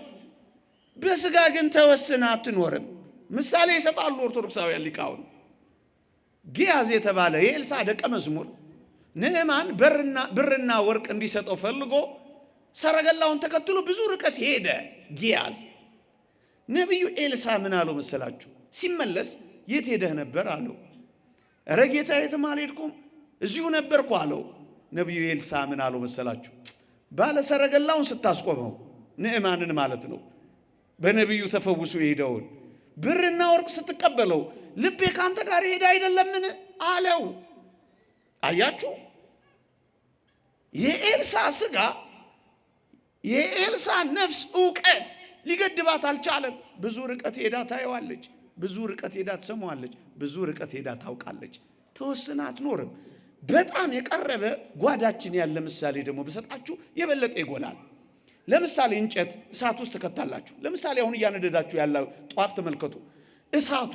በስጋ ግን ተወስና አትኖርም። ምሳሌ ይሰጣሉ ኦርቶዶክሳውያን ሊቃውንት። ጊያዝ የተባለ የኤልሳ ደቀ መዝሙር ንዕማን ብርና ወርቅ እንዲሰጠው ፈልጎ ሰረገላውን ተከትሎ ብዙ ርቀት ሄደ። ጊያዝ ነቢዩ ኤልሳ ምን አለው መሰላችሁ? ሲመለስ የት ሄደህ ነበር አለው። እረ ጌታ የትም አልሄድኩም እዚሁ ነበርኩ አለው። ነቢዩ ኤልሳ ምን አለው መሰላችሁ? ባለ ሰረገላውን ስታስቆመው ንዕማንን ማለት ነው፣ በነቢዩ ተፈውሶ የሄደውን ብርና ወርቅ ስትቀበለው ልቤ ካንተ ጋር ሄደ አይደለምን አለው። አያችሁ፣ የኤልሳ ስጋ የኤልሳ ነፍስ ዕውቀት ሊገድባት አልቻለም። ብዙ ርቀት ሄዳ ታየዋለች፣ ብዙ ርቀት ሄዳ ትሰማዋለች፣ ብዙ ርቀት ሄዳ ታውቃለች። ተወስና አትኖርም። በጣም የቀረበ ጓዳችን ያለ ምሳሌ ደግሞ በሰጣችሁ የበለጠ ይጎላል። ለምሳሌ እንጨት እሳት ውስጥ ተከታላችሁ። ለምሳሌ አሁን እያነደዳችሁ ያለው ጧፍ ተመልከቱ። እሳቱ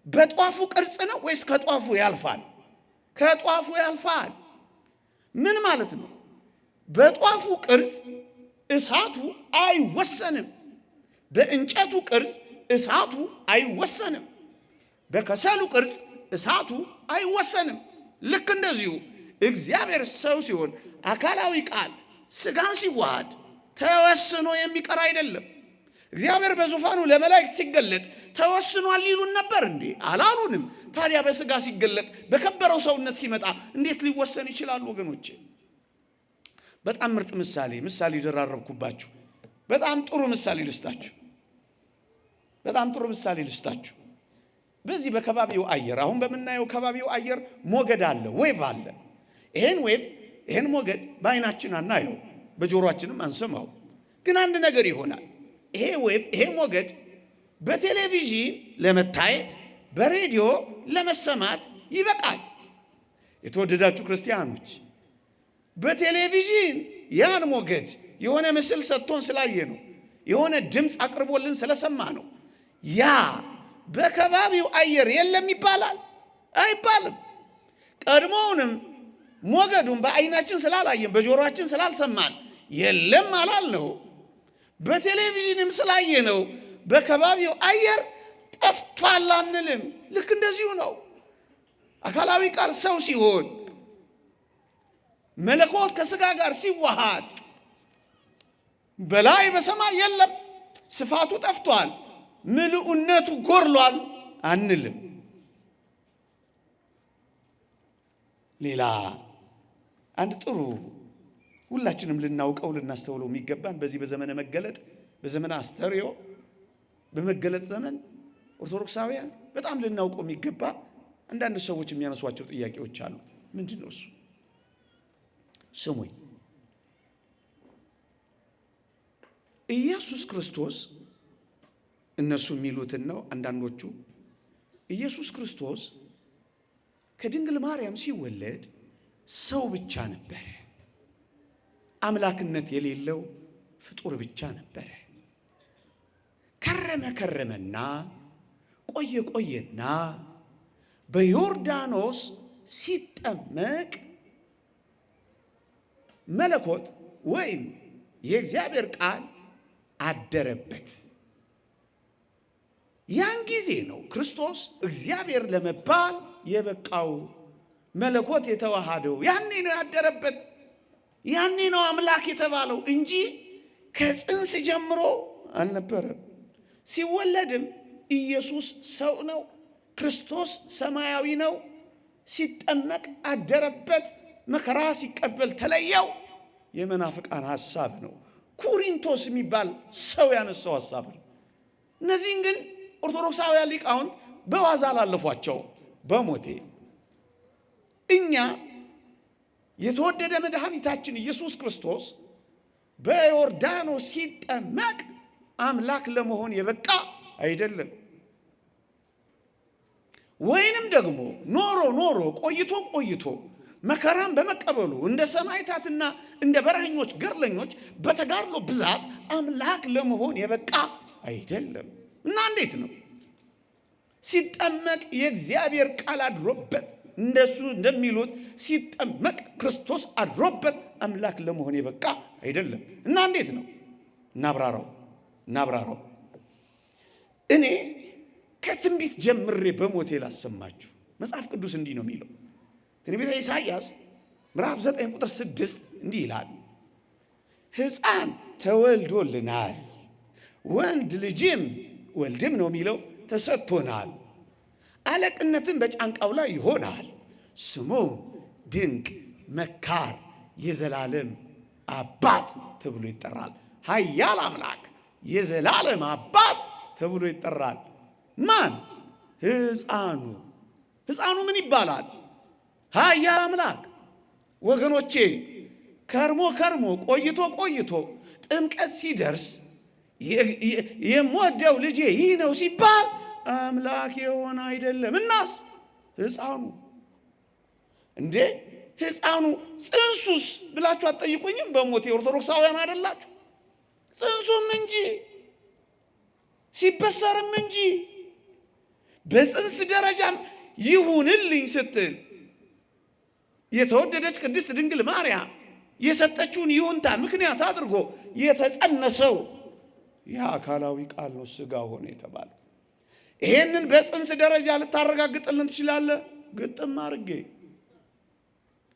በጧፉ ቅርጽ ነው ወይስ ከጧፉ ያልፋል? ከጧፉ ያልፋል። ምን ማለት ነው? በጧፉ ቅርጽ እሳቱ አይወሰንም። በእንጨቱ ቅርጽ እሳቱ አይወሰንም። በከሰሉ ቅርጽ እሳቱ አይወሰንም። ልክ እንደዚሁ እግዚአብሔር ሰው ሲሆን አካላዊ ቃል ስጋን ሲዋሃድ ተወስኖ የሚቀር አይደለም። እግዚአብሔር በዙፋኑ ለመላእክት ሲገለጥ ተወስኗል ይሉን ነበር እንዴ? አላሉንም። ታዲያ በስጋ ሲገለጥ በከበረው ሰውነት ሲመጣ እንዴት ሊወሰን ይችላል ወገኖቼ? በጣም ምርጥ ምሳሌ ደራረብኩባችሁ። በጣም ጥሩ ምሳሌ ልስጣችሁ። በዚህ በከባቢው አየር አሁን በመናየው ከባቢው አየር ሞገድ አለ፣ ዌቭ አለ። ይሄን ሞገድ በአይናችን አናየው፣ በጆሮአችንም አንሰማው። ግን አንድ ነገር ይሆናል። ይሄ ሞገድ በቴሌቪዥን ለመታየት በሬዲዮ ለመሰማት ይበቃል። የተወደዳችሁ ክርስቲያኖች በቴሌቪዥን ያን ሞገድ የሆነ ምስል ሰጥቶን ስላየ ነው፣ የሆነ ድምፅ አቅርቦልን ስለሰማ ነው። ያ በከባቢው አየር የለም ይባላል? አይባልም። ቀድሞውንም ሞገዱን በአይናችን ስላላየን በጆሮአችን ስላልሰማን የለም አላልነው። በቴሌቪዥንም ስላየ ነው በከባቢው አየር ጠፍቷል አንልም። ልክ እንደዚሁ ነው። አካላዊ ቃል ሰው ሲሆን መለኮት ከስጋ ጋር ሲዋሃድ በላይ በሰማይ የለም፣ ስፋቱ ጠፍቷል፣ ምልኡነቱ ጎርሏል አንልም። ሌላ አንድ ጥሩ ሁላችንም ልናውቀው ልናስተውለው የሚገባን በዚህ በዘመነ መገለጥ በዘመነ አስተርእዮ በመገለጥ ዘመን ኦርቶዶክሳውያን በጣም ልናውቀው የሚገባ አንዳንድ ሰዎች የሚያነሷቸው ጥያቄዎች አሉ። ምንድን ነው እሱ? ስሙኝ። ኢየሱስ ክርስቶስ እነሱ የሚሉትን ነው አንዳንዶቹ። ኢየሱስ ክርስቶስ ከድንግል ማርያም ሲወለድ ሰው ብቻ ነበረ፣ አምላክነት የሌለው ፍጡር ብቻ ነበረ። ከረመና ቆየና በዮርዳኖስ ሲጠመቅ መለኮት ወይም የእግዚአብሔር ቃል አደረበት። ያን ጊዜ ነው ክርስቶስ እግዚአብሔር ለመባል የበቃው፣ መለኮት የተዋሃደው። ያኔ ነው ያደረበት፣ ያኔ ነው አምላክ የተባለው እንጂ ከጽንስ ጀምሮ አልነበረም። ሲወለድም ኢየሱስ ሰው ነው፣ ክርስቶስ ሰማያዊ ነው። ሲጠመቅ አደረበት፣ መከራ ሲቀበል ተለየው። የመናፍቃን ሐሳብ ነው። ኩሪንቶስ የሚባል ሰው ያነሳው ሐሳብ ነው። እነዚህን ግን ኦርቶዶክሳውያን ሊቃውንት በዋዛ አላለፏቸው። በሞቴ እኛ የተወደደ መድኃኒታችን ኢየሱስ ክርስቶስ በዮርዳኖስ ሲጠመቅ አምላክ ለመሆን የበቃ አይደለም። ወይንም ደግሞ ኖሮ ቆይቶ መከራን በመቀበሉ እንደ ሰማዕታትና እንደ በረኞች ገድለኞች በተጋድሎ ብዛት አምላክ ለመሆን የበቃ አይደለም። እና እንዴት ነው? ሲጠመቅ የእግዚአብሔር ቃል አድሮበት፣ እንደሱ እንደሚሉት ሲጠመቅ ክርስቶስ አድሮበት አምላክ ለመሆን የበቃ አይደለም። እና እንዴት ነው? እናብራራው። እኔ ከትንቢት ጀምሬ በሞቴ ላሰማችሁ። መጽሐፍ ቅዱስ እንዲህ ነው የሚለው። ትንቢተ ኢሳይያስ ምዕራፍ 9 ቁጥር 6 እንዲህ ይላል፣ ሕፃን ተወልዶልናል፣ ወንድ ልጅም ወልድም ነው የሚለው ተሰጥቶናል፣ አለቅነትን በጫንቃው ላይ ይሆናል፣ ስሙም ድንቅ መካር፣ የዘላለም አባት ተብሎ ይጠራል። ኃያል አምላክ፣ የዘላለም አባት ተብሎ ይጠራል። ማን? ሕፃኑ ምን ይባላል? ኃያል አምላክ። ወገኖቼ ከርሞ ቆይቶ ጥምቀት ሲደርስ የምወደው ልጄ ይህ ነው ሲባል አምላክ የሆነ አይደለም። እናስ ሕፃኑ እንዴ? ሕፃኑ ጽንሱስ ብላችሁ አትጠይቁኝም? በሞቴ ኦርቶዶክሳውያን አይደላችሁ? ጽንሱም እንጂ ሲበሰርም እንጂ በጽንስ ደረጃም ይሁንልኝ ስትል የተወደደች ቅድስት ድንግል ማርያም የሰጠችውን ይሁንታ ምክንያት አድርጎ የተጸነሰው የአካላዊ ቃል ነው፣ ሥጋ ሆነ የተባለው። ይሄንን በጽንስ ደረጃ ልታረጋግጥልን ትችላለህ? ግጥም አድርጌ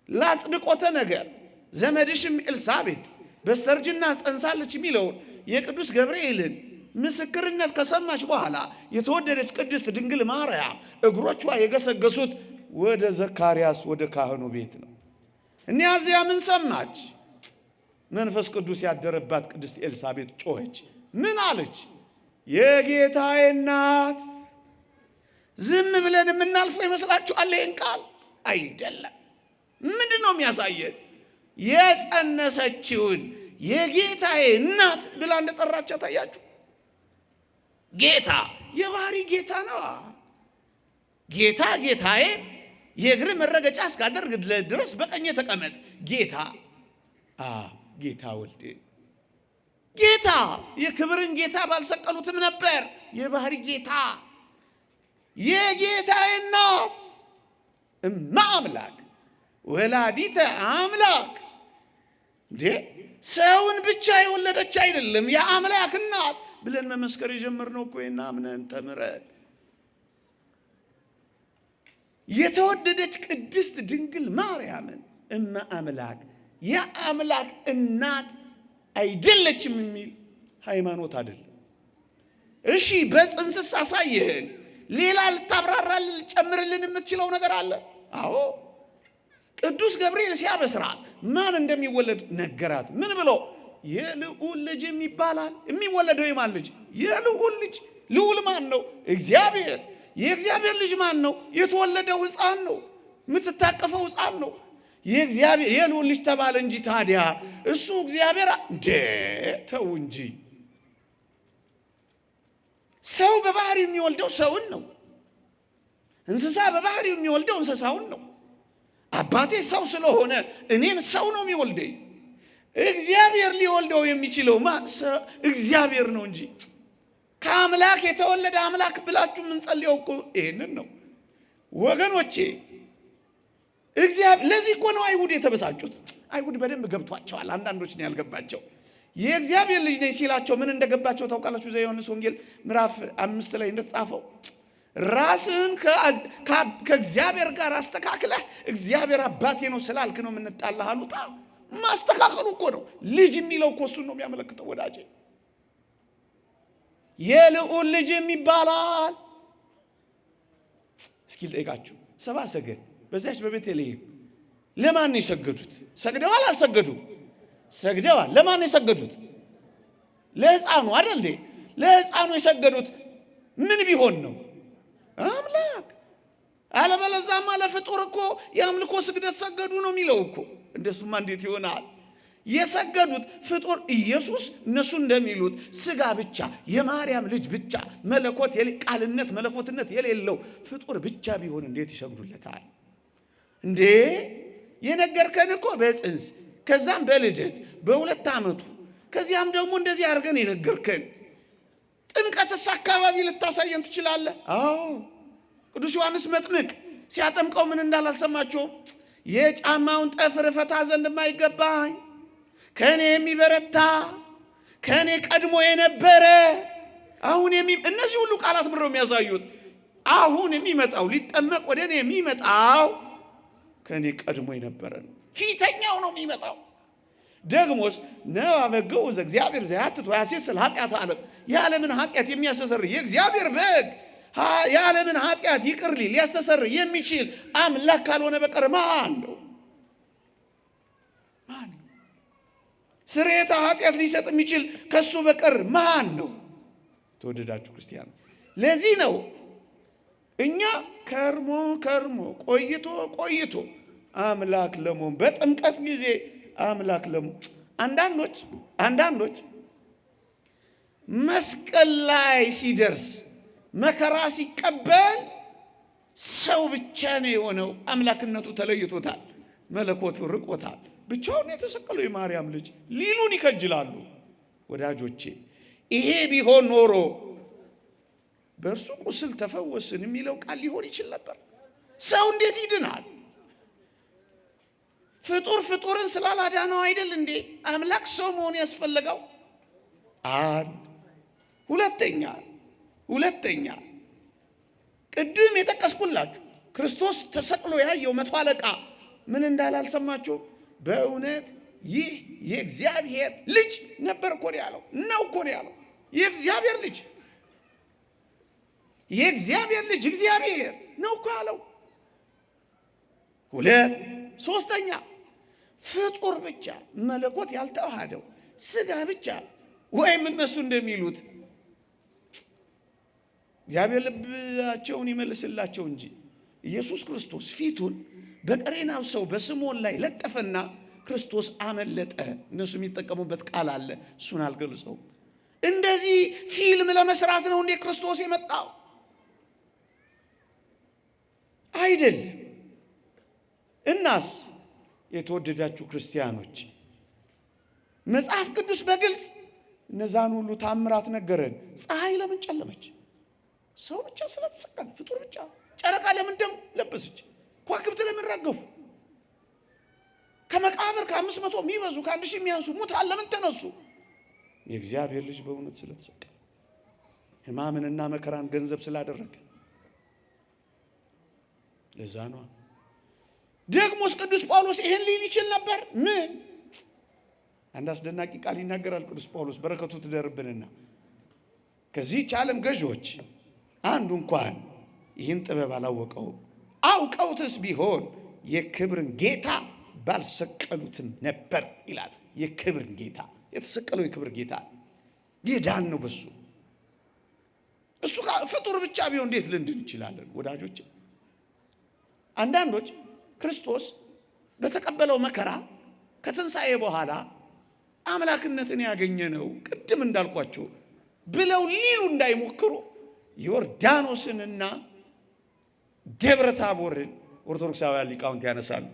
ላጽድቆተ ነገር ዘመድሽም ኤልሳቤጥ በስተርጅና ጸንሳለች የሚለውን የቅዱስ ገብርኤልን ምስክርነት ከሰማች በኋላ የተወደደች ቅድስት ድንግል ማርያም እግሮቿ የገሰገሱት ወደ ዘካርያስ ወደ ካህኑ ቤት ነው። እዚያ ምን ሰማች? መንፈስ ቅዱስ ያደረባት ቅድስት ኤልሳቤጥ ጮኸች። ምን አለች? የጌታዬ እናት። ዝም ብለን የምናልፈው ይመስላችኋል? ይህን ቃል አይደለም። ምንድን ነው የሚያሳየን? የጸነሰችውን የጌታዬ እናት ብላ እንደጠራቻ ታያችሁ። ጌታ የባህሪ ጌታ ነው። ጌታ ጌታዬ የእግር መረገጫ እስካደርግ ድረስ በቀኝ ተቀመጥ። ጌታ ጌታ ወልድ ጌታ የክብርን ጌታ ባልሰቀሉትም ነበር። የባህሪ ጌታ የጌታዬ እናት እማ አምላክ ወላዲተ አምላክ። እንዴ ሰውን ብቻ የወለደች አይደለም የአምላክ እናት ብለን መመስከር የጀመርነው እኮ አምነን ተምረን። የተወደደች ቅድስት ድንግል ማርያምን እመ አምላክ የአምላክ እናት አይደለችም የሚል ሃይማኖት አይደለም። እሺ በጽንስስ አሳየህን፣ ሌላ ልታብራራልን ልጨምርልን የምትችለው ነገር አለ? አዎ ቅዱስ ገብርኤል ሲያበስራት ማን እንደሚወለድ ነገራት። ምን ብሎ? የልዑል ልጅ ይባላል። የሚወለደው የማን ልጅ? የልዑል ልጅ። ልዑል ማን ነው? እግዚአብሔር። የእግዚአብሔር ልጅ ማን ነው? የተወለደው ሕፃን ነው። የምትታቀፈው ሕፃን ነው። የእግዚአብሔር የልዑል ልጅ ተባለ እንጂ ታዲያ እሱ እግዚአብሔር ተው እንጂ። ሰው በባህሪው የሚወልደው ሰውን ነው። እንስሳ በባህሪው የሚወልደው እንስሳውን ነው። አባቴ ሰው ስለሆነ እኔን ሰው ነው የሚወልደኝ። እግዚአብሔር ሊወልደው የሚችለው እግዚአብሔር ነው እንጂ ከአምላክ የተወለደ አምላክ ብላችሁ የምንጸልየው እኮ ይሄንን ነው ወገኖቼ። እግዚአብሔር ለዚህ እኮ ነው አይሁድ የተበሳጩት። አይሁድ በደንብ ገብቷቸዋል። አንዳንዶች ነው ያልገባቸው። የእግዚአብሔር ልጅ ነኝ ሲላቸው ምን እንደገባቸው ታውቃላችሁ? ዘዮሐንስ ወንጌል ምዕራፍ 5 ላይ እንደተጻፈው ራስን ከእግዚአብሔር ጋር አስተካክለህ እግዚአብሔር አባቴ ነው ስላልክ ነው የምንጣላህ አሉታ። ማስተካከሉ እኮ ነው። ልጅ የሚለው እኮ እሱን ነው የሚያመለክተው ወዳጄ። የልዑል ልጅ ይባላል። እስኪ ልጠይቃችሁ፣ ሰብአ ሰገል በዛች በቤተልሔም ለማን ነው የሰገዱት? ሰግደዋል? አልሰገዱም? ሰግደዋል። ለማን ነው የሰገዱት? ለሕፃኑ አይደል እንዴ? ለሕፃኑ የሰገዱት ምን ቢሆን ነው? አምላክ። አለበለዚያማ ለፍጡር እኮ የአምልኮ ስግደት ሰገዱ ነው የሚለው እኮ። እንደሱማ እንዴት ይሆናል? የሰገዱት ፍጡር ኢየሱስ እነሱ እንደሚሉት ስጋ ብቻ የማርያም ልጅ ብቻ መለኮት ቃልነት መለኮትነት የሌለው ፍጡር ብቻ ቢሆን እንዴት ይሰግዱለታል እንዴ? የነገርከን እኮ በጽንስ ከዛም በልደት በ2 ዓመቱ ከዚያም ደግሞ እንደዚህ አድርገን የነገርከን። ጥምቀትስ አካባቢ ልታሳየን ትችላለህ? አዎ ቅዱስ ዮሐንስ መጥምቅ ሲያጠምቀው ምን እንዳላልሰማችሁም? የጫማውን ጠፍር ፈታ ዘንድ የማይገባኝ ከኔ የሚበረታ ከኔ ቀድሞ የነበረ አሁን እነዚህ ሁሉ ቃላት ምንድነው የሚያሳዩት? አሁን የሚመጣው ሊጠመቅ ወደ እኔ የሚመጣው ከኔ ቀድሞ የነበረ ነው። ፊተኛው ነው የሚመጣው። ደግሞስ ነው አበገው ዘእግዚአብሔር ዘያትት ወያሴስል ኃጢአት ዓለም የዓለምን ኃጢአት የሚያስተሰርይ የእግዚአብሔር በግ የዓለምን ኃጢአት ይቅር ሊል ሊያስተሰርይ የሚችል አምላክ ካልሆነ በቀር ማን ነው? ማን ነው? ስርየተ ኃጢአት ሊሰጥ የሚችል ከሱ በቀር ማን ነው? ተወደዳችሁ ክርስቲያን፣ ለዚህ ነው እኛ ከርሞ ቆይቶ አምላክ ለመሆን በጥምቀት ጊዜ አምላክ ለመሆን አንዳንዶች መስቀል ላይ ሲደርስ መከራ ሲቀበል ሰው ብቻ ነው የሆነው። አምላክነቱ ተለይቶታል፣ መለኮቱ ርቆታል። ብቻውን የተሰቀለው የማርያም ልጅ ሊሉን ይከጅላሉ። ወዳጆቼ ይሄ ቢሆን ኖሮ በእርሱ ቁስል ተፈወስን የሚለው ቃል ሊሆን ይችል ነበር። ሰው እንዴት ይድናል? ፍጡርን ስላላዳነው አይደል እንዴ አምላክ ሰው መሆን ያስፈልገው? ሁለተኛ ቅድም የጠቀስኩላችሁ ክርስቶስ ተሰቅሎ ያየው 100 አለቃ ምን እንዳላልሰማችሁ? በእውነት ይህ የእግዚአብሔር ልጅ ነበር እኮ ያለው ነው እኮ ያለው። የእግዚአብሔር ልጅ የእግዚአብሔር ልጅ እግዚአብሔር ነው እኮ ያለው። ሁለት ሶስተኛ ፍጡር ብቻ መለኮት ያልተዋሃደው ስጋ ብቻ ወይም እነሱ እንደሚሉት እግዚአብሔር ልባቸውን ይመልስላቸው እንጂ ኢየሱስ ክርስቶስ ፊቱን በቀሬናው ሰው በስምዖን ላይ ለጠፈና ክርስቶስ አመለጠ። እነሱ የሚጠቀሙበት ቃል አለ፣ እሱን አልገልጸው። እንደዚህ ፊልም ለመስራት ነው እንዴ ክርስቶስ የመጣው? አይደለም። እናስ የተወደዳችሁ ክርስቲያኖች መጽሐፍ ቅዱስ በግልጽ እነዛን ሁሉ ታምራት ነገረን። ፀሐይ ለምን ጨለመች? ሰው ብቻ ስለተሰቀለ፣ ፍጡር ብቻ። ጨረቃ ለምን ደም ለበሰች? ከዋክብት ለምን ረገፉ? ከመቃብር ከ500 የሚበዙ ከ1000 የሚያንሱ ሙታን ለምን ተነሱ? የእግዚአብሔር ልጅ በእውነት ስለተሰቀለ፣ ሕማምንና መከራን ገንዘብ ስላደረገ። ለዛ ነው ደግሞስ ቅዱስ ጳውሎስ ይሄን ሊል ይችል ነበር። ምን አንድ አስደናቂ ቃል ይናገራል ቅዱስ ጳውሎስ፣ በረከቱ ትደርብንና ከዚህች ዓለም ገዢዎች አንዱ እንኳን ይህን ጥበብ አላወቀው፣ አውቀውትስ ቢሆን የክብርን ጌታ ባልሰቀሉትም ነበር ይላል። የክብርን ጌታ የተሰቀለው የክብር ጌታ የዳን ነው በሱ። እሱ ፍጡር ብቻ ቢሆን እንዴት ልንድን እንችላለን? ወዳጆች፣ አንዳንዶች ክርስቶስ በተቀበለው መከራ ከትንሣኤ በኋላ አምላክነትን ያገኘ ነው ቅድም እንዳልኳቸው ብለው ሊሉ እንዳይሞክሩ ዮርዳኖስንና ደብረ ታቦርን ኦርቶዶክሳውያን ሊቃውንት ያነሳሉ።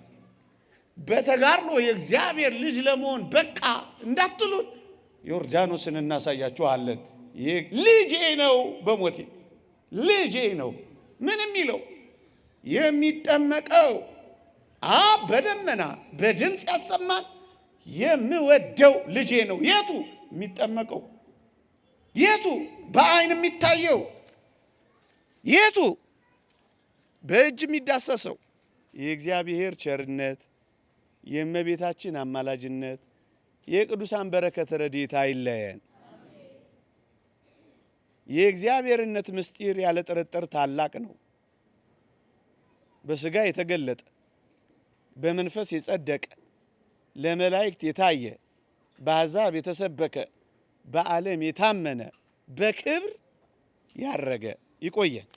በተጋድሎ የእግዚአብሔር ልጅ ለመሆን በቃ እንዳትሉን ዮርዳኖስን እናሳያችኋለን። ልጄ ነው፣ በሞቴ ልጄ ነው። ምን የሚለው የሚጠመቀው አብ በደመና በድምፅ ያሰማን የምወደው ልጄ ነው። የቱ የሚጠመቀው? የቱ በአይን የሚታየው? የቱ በእጅ የሚዳሰሰው? የእግዚአብሔር ቸርነት፣ የእመቤታችን አማላጅነት፣ የቅዱሳን በረከት ረድኤት አይለየን። የእግዚአብሔርነት ምስጢር ያለ ጥርጥር ታላቅ ነው። በሥጋ የተገለጠ፣ በመንፈስ የጸደቀ፣ ለመላእክት የታየ፣ በአሕዛብ የተሰበከ፣ በዓለም የታመነ፣ በክብር ያረገ። ይቆየን።